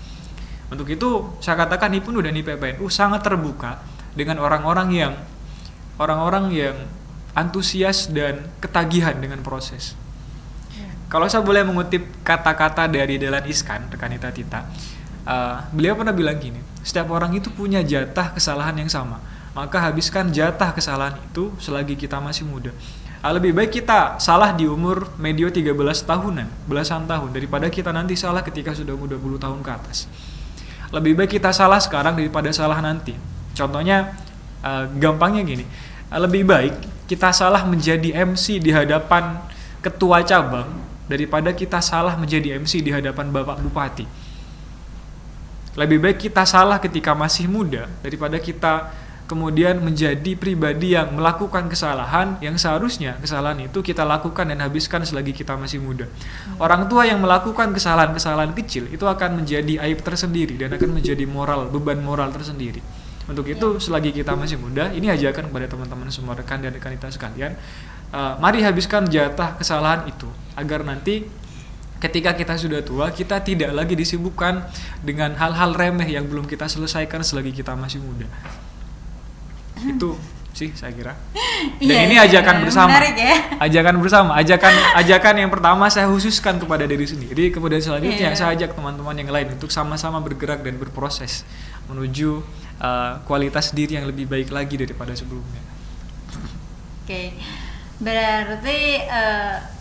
Untuk itu saya katakan IPNU dan IPPNU sangat terbuka dengan orang-orang yang antusias dan ketagihan dengan proses. Kalau saya boleh mengutip kata-kata dari Dahlan Iskan, rekan Tita, beliau pernah bilang gini, setiap orang itu punya jatah kesalahan yang sama, maka habiskan jatah kesalahan itu selagi kita masih muda. Lebih baik kita salah di umur medio 13 tahunan, belasan tahun, daripada kita nanti salah ketika sudah 20 tahun ke atas. Lebih baik kita salah sekarang daripada salah nanti. Contohnya, gampangnya gini, lebih baik kita salah menjadi MC di hadapan ketua cabang daripada kita salah menjadi MC di hadapan Bapak Bupati. Lebih baik kita salah ketika masih muda daripada kita kemudian menjadi pribadi yang melakukan kesalahan yang seharusnya kesalahan itu kita lakukan dan habiskan selagi kita masih muda. Orang tua yang melakukan kesalahan-kesalahan kecil itu akan menjadi aib tersendiri dan akan menjadi beban moral tersendiri. Untuk itu selagi kita masih muda, ini ajakan kepada teman-teman semua rekan dan rekan kita sekalian, mari habiskan jatah kesalahan itu agar nanti ketika kita sudah tua, kita tidak lagi disibukkan dengan hal-hal remeh yang belum kita selesaikan selagi kita masih muda. Itu sih saya kira. Dan ini ajakan bersama. Menarik ya. Ajakan bersama. Ajakan yang pertama saya khususkan kepada diri sendiri, kemudian selanjutnya saya ajak teman-teman yang lain untuk sama-sama bergerak dan berproses menuju kualitas diri yang lebih baik lagi daripada sebelumnya. Oke. Berarti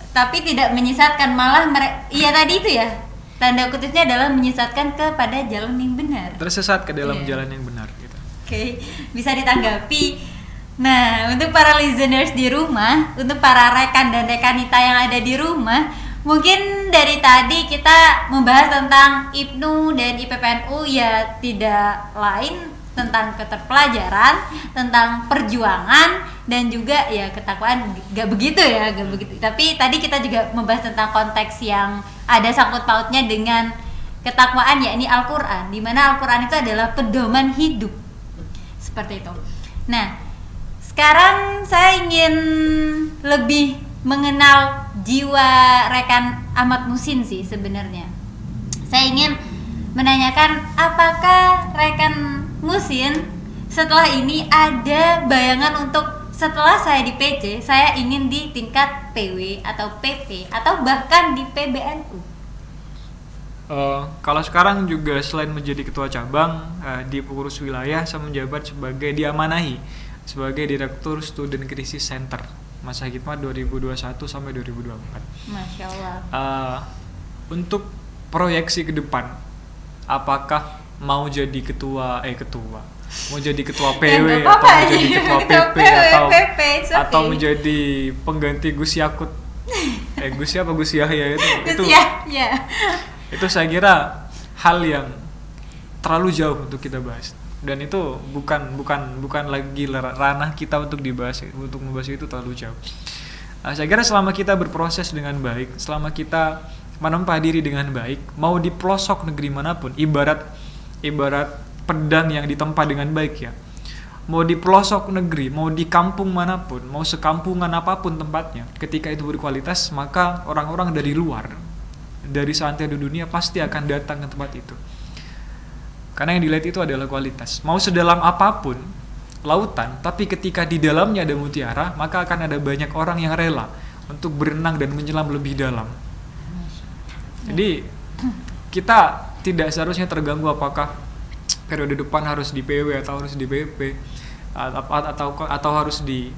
tapi tidak menyesatkan, malah iya tadi itu ya. Tanda kutipnya adalah menyesatkan kepada jalan yang benar. Tersesat ke dalam jalan yang benar gitu. Oke, bisa ditanggapi. Nah, untuk para listeners di rumah, untuk para rekan dan rekanita yang ada di rumah, mungkin dari tadi kita membahas tentang IPNU dan IPPNU ya tidak lain tentang keterpelajaran, tentang perjuangan, dan juga ya ketakwaan. Gak begitu. Tapi tadi kita juga membahas tentang konteks yang ada sangkut pautnya dengan ketakwaan, yakni Al-Quran, di mana Al-Quran itu adalah pedoman hidup, seperti itu. Nah, sekarang saya ingin lebih mengenal jiwa rekan Ahmad Muhsin sih sebenarnya. Saya ingin menanyakan, apakah rekan Muhsin setelah ini ada bayangan untuk setelah saya di PC, saya ingin di tingkat PW atau PP atau bahkan di PBNU? Kalau sekarang juga selain menjadi ketua cabang di pengurus wilayah, saya menjabat sebagai diamanahi sebagai Direktur Student Crisis Center masa hikmah 2021 sampai 2024. Masya Allah. Untuk proyeksi ke depan, apakah mau jadi ketua mau jadi ketua PW atau menjadi ketua PP atau menjadi pengganti Gus Yakut Gus Yahya itu itu saya kira hal yang terlalu jauh untuk kita bahas, dan itu bukan lagi ranah kita untuk membahas itu terlalu jauh. Saya kira selama kita berproses dengan baik, selama kita menempa diri dengan baik, mau di pelosok negeri manapun, ibarat pedang yang ditempa dengan baik ya, mau di pelosok negeri, mau di kampung manapun, mau sekampungan apapun tempatnya, ketika itu berkualitas, maka orang-orang dari luar, dari seantero dunia pasti akan datang ke tempat itu, karena yang dilihat itu adalah kualitas. Mau sedalam apapun lautan, tapi ketika di dalamnya ada mutiara, maka akan ada banyak orang yang rela untuk berenang dan menyelam lebih dalam. Jadi kita tidak seharusnya terganggu apakah periode depan harus di PW atau harus di BP atau harus di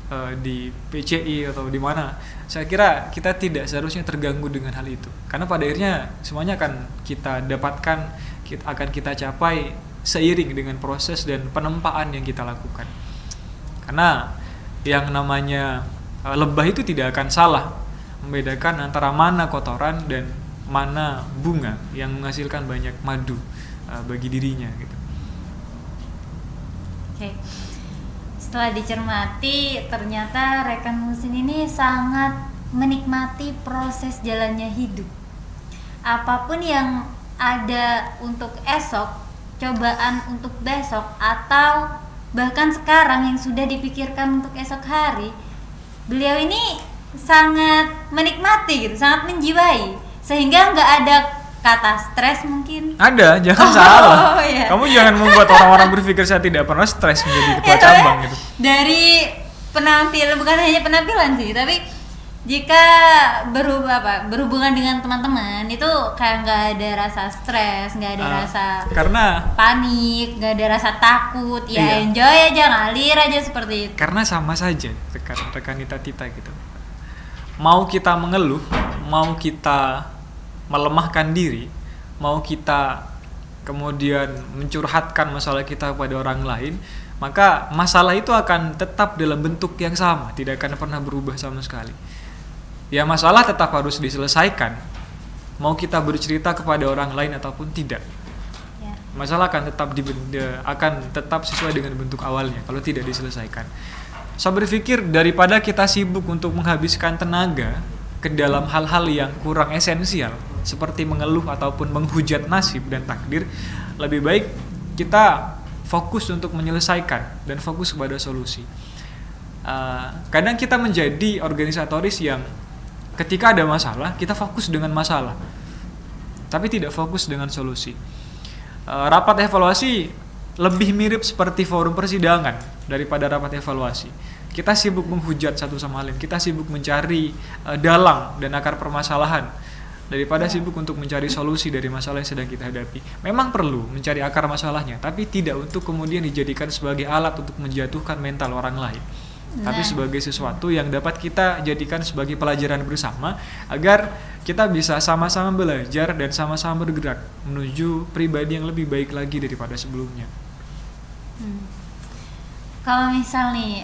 PCI atau di mana. Saya kira kita tidak seharusnya terganggu dengan hal itu, karena pada akhirnya semuanya akan kita dapatkan, akan kita capai seiring dengan proses dan penempaan yang kita lakukan. Karena yang namanya lebah itu tidak akan salah membedakan antara mana kotoran dan mana bunga yang menghasilkan banyak madu bagi dirinya gitu. Oke. Setelah dicermati, ternyata rekan Muhsin ini sangat menikmati proses jalannya hidup. Apapun yang ada untuk esok, cobaan untuk besok, atau bahkan sekarang yang sudah dipikirkan untuk esok hari, beliau ini sangat menikmati gitu, sangat menjiwai, sehingga nggak ada kata stres mungkin. Ada, jangan salah. Iya. Kamu jangan membuat orang-orang berpikir saya tidak pernah stres menjadi ketua cabang gitu. Dari penampilan, bukan hanya penampilan sih, tapi jika berhubungan dengan teman-teman itu kayak nggak ada rasa stres, nggak ada rasa karena panik, nggak ada rasa takut, ya iya. Enjoy aja, ngalir aja seperti itu. Karena sama saja rekan kita gitu. Mau kita mengeluh, mau kita melemahkan diri, mau kita kemudian mencurhatkan masalah kita kepada orang lain, maka masalah itu akan tetap dalam bentuk yang sama, tidak akan pernah berubah sama sekali. Ya, masalah tetap harus diselesaikan, mau kita bercerita kepada orang lain ataupun tidak. Masalah akan tetap sesuai dengan bentuk awalnya kalau tidak diselesaikan. Saya berpikir daripada kita sibuk untuk menghabiskan tenaga ke dalam hal-hal yang kurang esensial seperti mengeluh ataupun menghujat nasib dan takdir, lebih baik kita fokus untuk menyelesaikan dan fokus kepada solusi. Kadang kita menjadi organisatoris yang ketika ada masalah kita fokus dengan masalah, tapi tidak fokus dengan solusi. Rapat evaluasi lebih mirip seperti forum persidangan daripada rapat evaluasi. Kita sibuk menghujat satu sama lain, kita sibuk mencari dalang dan akar permasalahan daripada sibuk untuk mencari solusi dari masalah yang sedang kita hadapi. Memang perlu mencari akar masalahnya, tapi tidak untuk kemudian dijadikan sebagai alat untuk menjatuhkan mental orang lain. Tapi sebagai sesuatu yang dapat kita jadikan sebagai pelajaran bersama agar kita bisa sama-sama belajar dan sama-sama bergerak menuju pribadi yang lebih baik lagi daripada sebelumnya. Kalau misal nih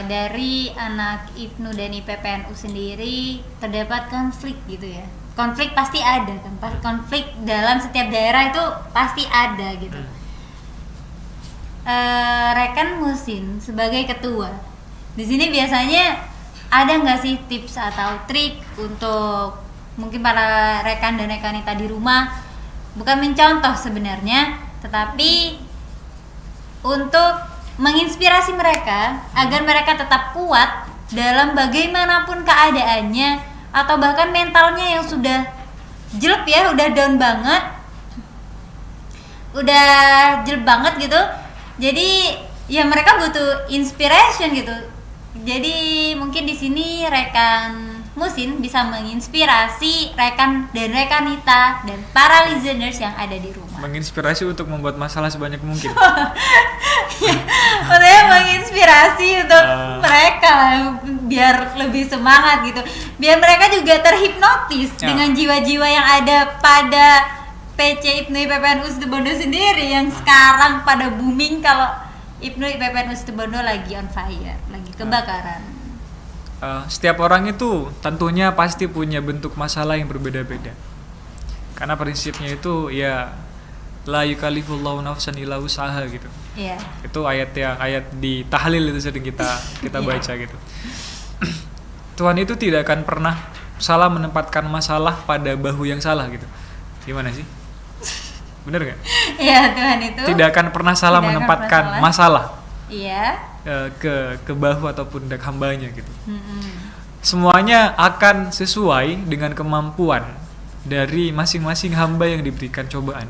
dari anak IPNU dan IPPNU sendiri terdapat konflik gitu ya. Konflik pasti ada kan, konflik dalam setiap daerah itu pasti ada gitu. Rekan Musin sebagai ketua, di sini biasanya ada nggak sih tips atau trik untuk mungkin para rekan dan rekanita di rumah, bukan mencontoh sebenarnya, tetapi untuk menginspirasi mereka agar mereka tetap kuat dalam bagaimanapun keadaannya, atau bahkan mentalnya yang sudah jelek ya, udah down banget, udah jelek banget gitu. Jadi ya mereka butuh inspiration gitu. Jadi mungkin di sini rekan Musin bisa menginspirasi rekan dan rekanita dan para listeners yang ada di rumah. Menginspirasi untuk membuat masalah sebanyak mungkin. Maksudnya menginspirasi untuk mereka biar lebih semangat gitu. Biar mereka juga terhipnotis dengan jiwa-jiwa yang ada pada PC IPNU IPPNU Situbondo sendiri yang sekarang pada booming kalau IPNU IPPNU Situbondo lagi on fire, lagi kebakaran. Setiap orang itu tentunya pasti punya bentuk masalah yang berbeda-beda. Karena prinsipnya itu ya la yukallifullahu nafsan illa wus'aha gitu. Iya. Itu ayat di tahlil itu sering kita baca gitu. Tuhan itu tidak akan pernah salah menempatkan masalah pada bahu yang salah gitu. Gimana sih? Bener gak? Iya, Tuhan itu tidak akan pernah salah menempatkan masalah. Iya. Ke bahu ataupun pundak hambanya gitu. Semuanya akan sesuai dengan kemampuan dari masing-masing hamba yang diberikan cobaan.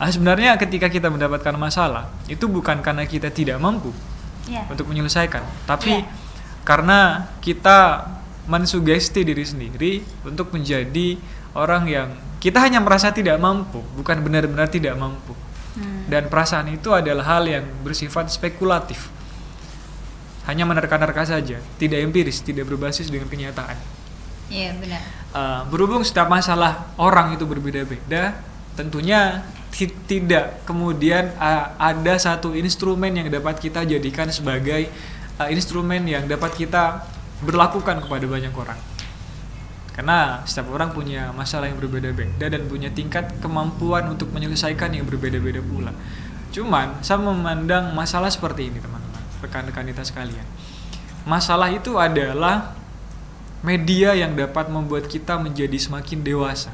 Sebenarnya ketika kita mendapatkan masalah itu bukan karena kita tidak mampu untuk menyelesaikan, tapi karena kita mensugesti diri sendiri untuk menjadi orang yang kita hanya merasa tidak mampu, bukan benar-benar tidak mampu. Dan perasaan itu adalah hal yang bersifat spekulatif, hanya menerka-nerka saja, tidak empiris, tidak berbasis dengan kenyataan. Iya, benar. Berhubung setiap masalah orang itu berbeda-beda, tentunya tidak kemudian ada satu instrumen yang dapat kita jadikan sebagai instrumen yang dapat kita berlakukan kepada banyak orang. Karena setiap orang punya masalah yang berbeda-beda dan punya tingkat kemampuan untuk menyelesaikan yang berbeda-beda pula. Cuman saya memandang masalah seperti ini, teman-teman, rekan-rekan kita sekalian. Masalah itu adalah media yang dapat membuat kita menjadi semakin dewasa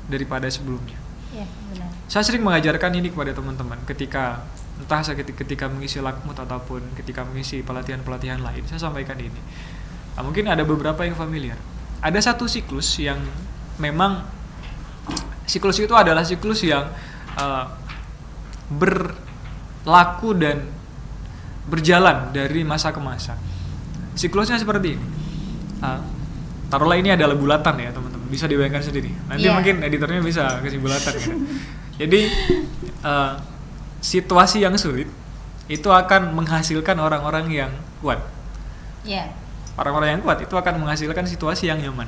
daripada sebelumnya. Iya, benar. Saya sering mengajarkan ini kepada teman-teman ketika entah saya ketika mengisi lakmut ataupun ketika mengisi pelatihan-pelatihan lain, saya sampaikan ini. Mungkin ada beberapa yang familiar. Ada satu siklus yang memang siklus itu adalah siklus yang berlaku dan berjalan dari masa ke masa. Siklusnya seperti ini. Taruhlah ini adalah bulatan ya, teman-teman. Bisa dibayangkan sendiri. Nanti mungkin editornya bisa kasih bulatan gitu. Jadi situasi yang sulit itu akan menghasilkan orang-orang yang kuat. Orang-orang yang kuat itu akan menghasilkan situasi yang nyaman.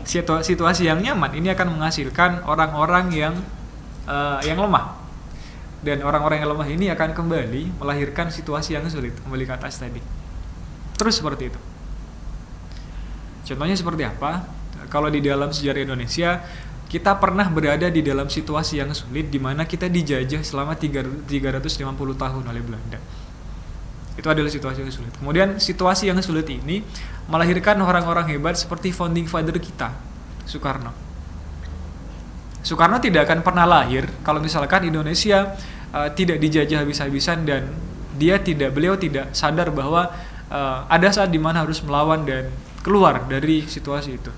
Situasi yang nyaman ini akan menghasilkan orang-orang yang lemah. Dan orang-orang yang lemah ini akan kembali melahirkan situasi yang sulit, kembali ke atas tadi. Terus seperti itu. Contohnya seperti apa? Kalau di dalam sejarah Indonesia, kita pernah berada di dalam situasi yang sulit di mana kita dijajah selama 350 tahun oleh Belanda. Itu adalah situasi yang sulit. Kemudian situasi yang sulit ini melahirkan orang-orang hebat seperti founding father kita, Soekarno. Soekarno tidak akan pernah lahir kalau misalkan Indonesia tidak dijajah habis-habisan dan beliau tidak sadar bahwa ada saat dimana harus melawan dan keluar dari situasi itu.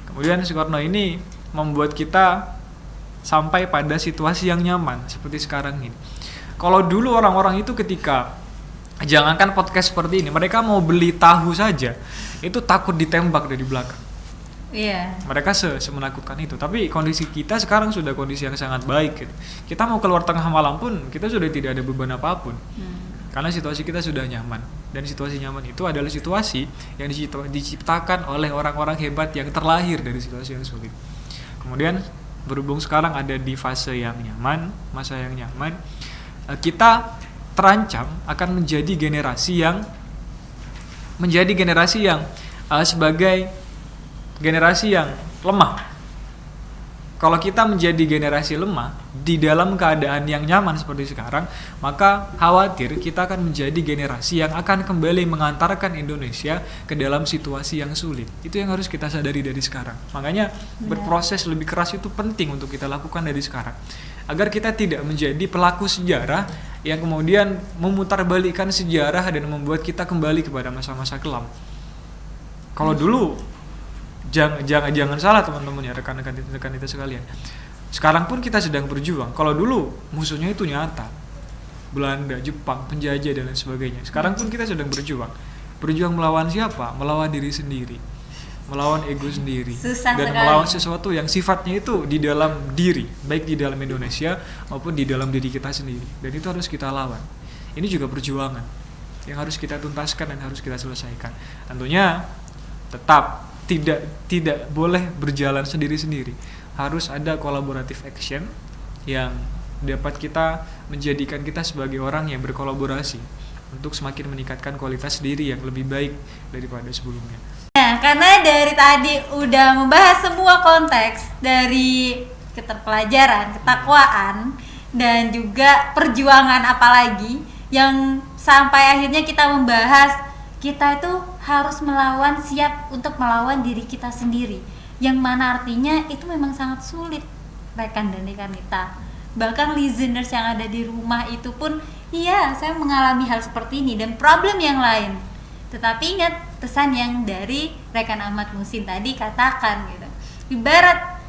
Kemudian Soekarno ini membuat kita sampai pada situasi yang nyaman seperti sekarang ini. Kalau dulu orang-orang itu ketika jangankan podcast seperti ini, mereka mau beli tahu saja itu takut ditembak dari belakang. Iya. Mereka semenakutkan itu. Tapi kondisi kita sekarang sudah kondisi yang sangat baik gitu. Kita mau keluar tengah malam pun kita sudah tidak ada beban apapun. Karena situasi kita sudah nyaman. Dan situasi nyaman itu adalah situasi yang diciptakan oleh orang-orang hebat yang terlahir dari situasi yang sulit. Kemudian berhubung sekarang ada di fase yang nyaman, masa yang nyaman, kita terancam akan menjadi generasi yang sebagai generasi yang lemah. Kalau kita menjadi generasi lemah di dalam keadaan yang nyaman seperti sekarang, maka khawatir kita akan menjadi generasi yang akan kembali mengantarkan Indonesia ke dalam situasi yang sulit. Itu yang harus kita sadari dari sekarang. Makanya berproses lebih keras itu penting untuk kita lakukan dari sekarang. Agar kita tidak menjadi pelaku sejarah yang kemudian memutarbalikkan sejarah dan membuat kita kembali kepada masa-masa kelam. Kalau dulu jangan salah teman-teman ya, rekan-rekan kita sekalian. Sekarang pun kita sedang berjuang. Kalau dulu musuhnya itu nyata, Belanda, Jepang, penjajah dan lain sebagainya. Sekarang pun kita sedang berjuang. Berjuang melawan siapa? Melawan diri sendiri, melawan ego sendiri. Susah dan sekali. Melawan sesuatu yang sifatnya itu di dalam diri, baik di dalam Indonesia maupun di dalam diri kita sendiri. Dan itu harus kita lawan. Ini juga perjuangan yang harus kita tuntaskan dan harus kita selesaikan. Tentunya tetap tidak boleh berjalan sendiri-sendiri. Harus ada collaborative action yang dapat kita menjadikan kita sebagai orang yang berkolaborasi untuk semakin meningkatkan kualitas diri yang lebih baik daripada sebelumnya. Nah, karena dari tadi udah membahas semua konteks dari keterpelajaran, ketakwaan, dan juga perjuangan apalagi yang sampai akhirnya kita membahas kita itu harus siap untuk melawan diri kita sendiri, yang mana artinya itu memang sangat sulit, rekan dan rekanita. Bahkan listeners yang ada di rumah itu pun, iya, saya mengalami hal seperti ini dan problem yang lain. Tetapi ingat pesan yang dari rekan Ahmad Musin tadi katakan gitu. Ibarat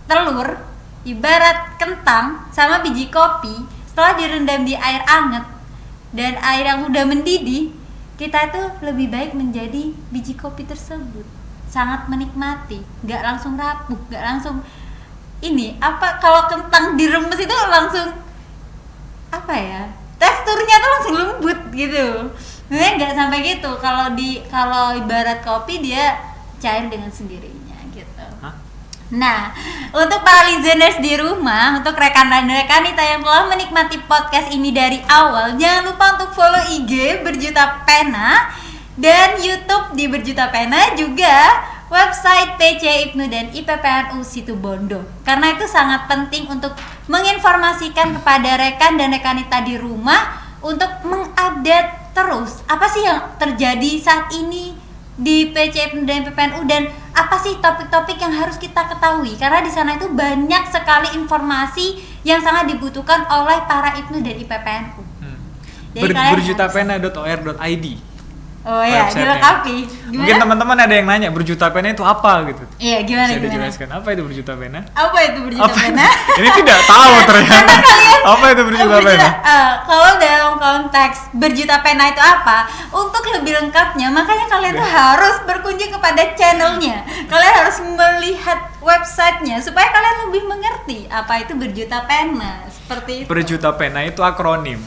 telur, ibarat kentang sama biji kopi, setelah direndam di air hangat dan air yang udah mendidih, kita tuh lebih baik menjadi biji kopi tersebut, sangat menikmati, nggak langsung rapuh, nggak langsung kalau kentang diremes itu langsung teksturnya tuh langsung lembut gitu. Sebenarnya nggak sampai gitu. Kalau ibarat kopi dia cair dengan sendirinya gitu. Nah, untuk para listeners di rumah, untuk rekan dan rekanita yang telah menikmati podcast ini dari awal, jangan lupa untuk follow IG Berjuta Pena dan YouTube di Berjuta Pena, juga website PC IPNU dan IPPNU Situbondo. Karena itu sangat penting untuk menginformasikan kepada rekan dan rekanita di rumah untuk mengupdate terus apa sih yang terjadi saat ini di PC IPNU dan IPPNU dan apa sih topik-topik yang harus kita ketahui, karena di sana itu banyak sekali informasi yang sangat dibutuhkan oleh para IPNU dan IPPNU. Berjutapena.or.id. Oh ya, dilengkapi. Mungkin teman-teman ada yang nanya Berjuta Pena itu apa gitu. Iya, gimana? Bisa dijelaskan apa itu Berjuta Pena? Apa itu Berjuta Pena? Ini tidak tahu ternyata. Apa itu Berjuta Pena? Kalau dalam konteks Berjuta Pena itu apa? Untuk lebih lengkapnya, makanya kalian tuh harus berkunjung kepada channelnya. Kalian harus melihat websitenya supaya kalian lebih mengerti apa itu Berjuta Pena. Seperti itu. Berjuta Pena itu akronim.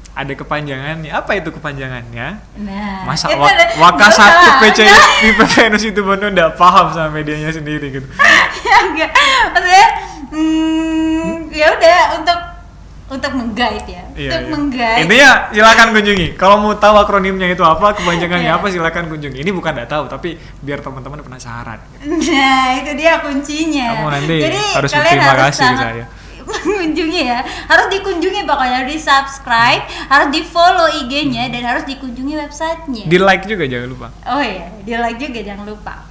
Ada kepanjangannya. Apa itu kepanjangannya? Nah, masa Waka 1 PC IPPNU Situbondo enggak paham sama medianya sendiri gitu. Ya enggak. Maksudnya ya udah untuk meng-guide ya. Untuk meng-guide. Intinya silakan kunjungi. Kalau mau tahu akronimnya itu apa, kepanjangannya apa, silakan kunjungi. Ini bukan enggak tahu, tapi biar teman-teman penasaran. Nah, itu dia kuncinya. Kamu nanti jadi harus berterima kasih ke saya. Mengunjungi ya, harus dikunjungi, pokoknya harus di subscribe, harus di follow IG-nya dan harus dikunjungi websitenya. Di like juga jangan lupa. Oh iya, di like juga jangan lupa.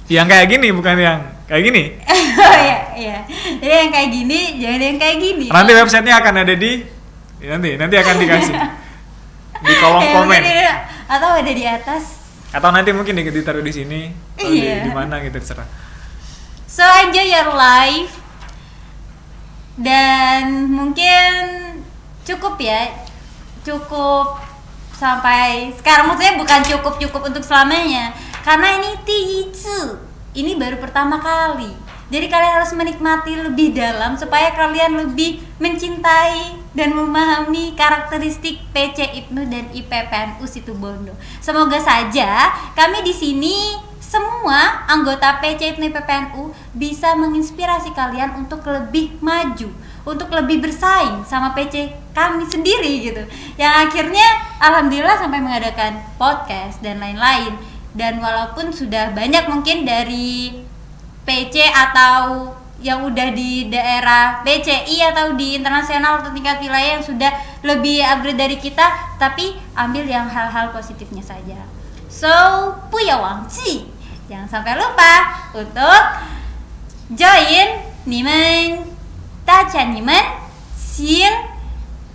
Yang kayak gini bukan yang kayak gini. Oh iya. Jadi yang kayak gini jangan yang kayak gini. Nanti websitenya akan ada di nanti akan dikasih di kolom komen. Atau ada di atas. Atau nanti mungkin ditaruh di sini, atau iya. di mana gitu terserah. So enjoy your life. Dan mungkin cukup ya, cukup sampai sekarang, maksudnya bukan cukup untuk selamanya, karena ini Tijitsu, ini baru pertama kali. Jadi kalian harus menikmati lebih dalam supaya kalian lebih mencintai dan memahami karakteristik PC IPNU dan IPPNU Situbondo. Semoga saja kami di sini semua anggota PC IPNU IPPNU bisa menginspirasi kalian untuk lebih maju, untuk lebih bersaing sama PC kami sendiri gitu. Yang akhirnya alhamdulillah sampai mengadakan podcast dan lain-lain. Dan walaupun sudah banyak mungkin dari PC atau yang udah di daerah PCI atau di internasional atau tingkat wilayah yang sudah lebih upgrade dari kita, tapi ambil yang hal-hal positifnya saja. So, Puya Wangci, jangan sampai lupa untuk join Nimen Tacha Nimen Sing.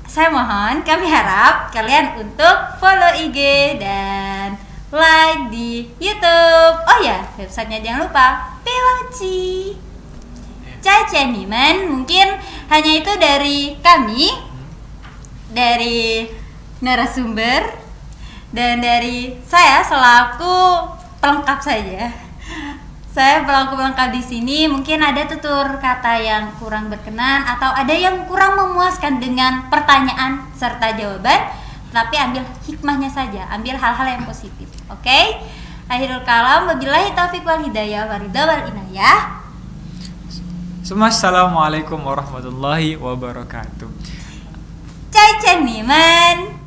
Saya mohon, kami harap kalian untuk follow IG dan like di YouTube. Oh ya, websitenya jangan lupa, Pewangci. Caca Niman, mungkin hanya itu dari kami, dari narasumber, dan dari saya selaku pelengkap saja. Saya pelaku pelengkap di sini. Mungkin ada tutur kata yang kurang berkenan atau ada yang kurang memuaskan dengan pertanyaan serta jawaban, tapi ambil hikmahnya saja, ambil hal-hal yang positif. Oke? Akhirul kalam, wabillahi taufiq wal hidayah waridha wal inayah. Assalamualaikum warahmatullahi wabarakatuh. Cai Niman.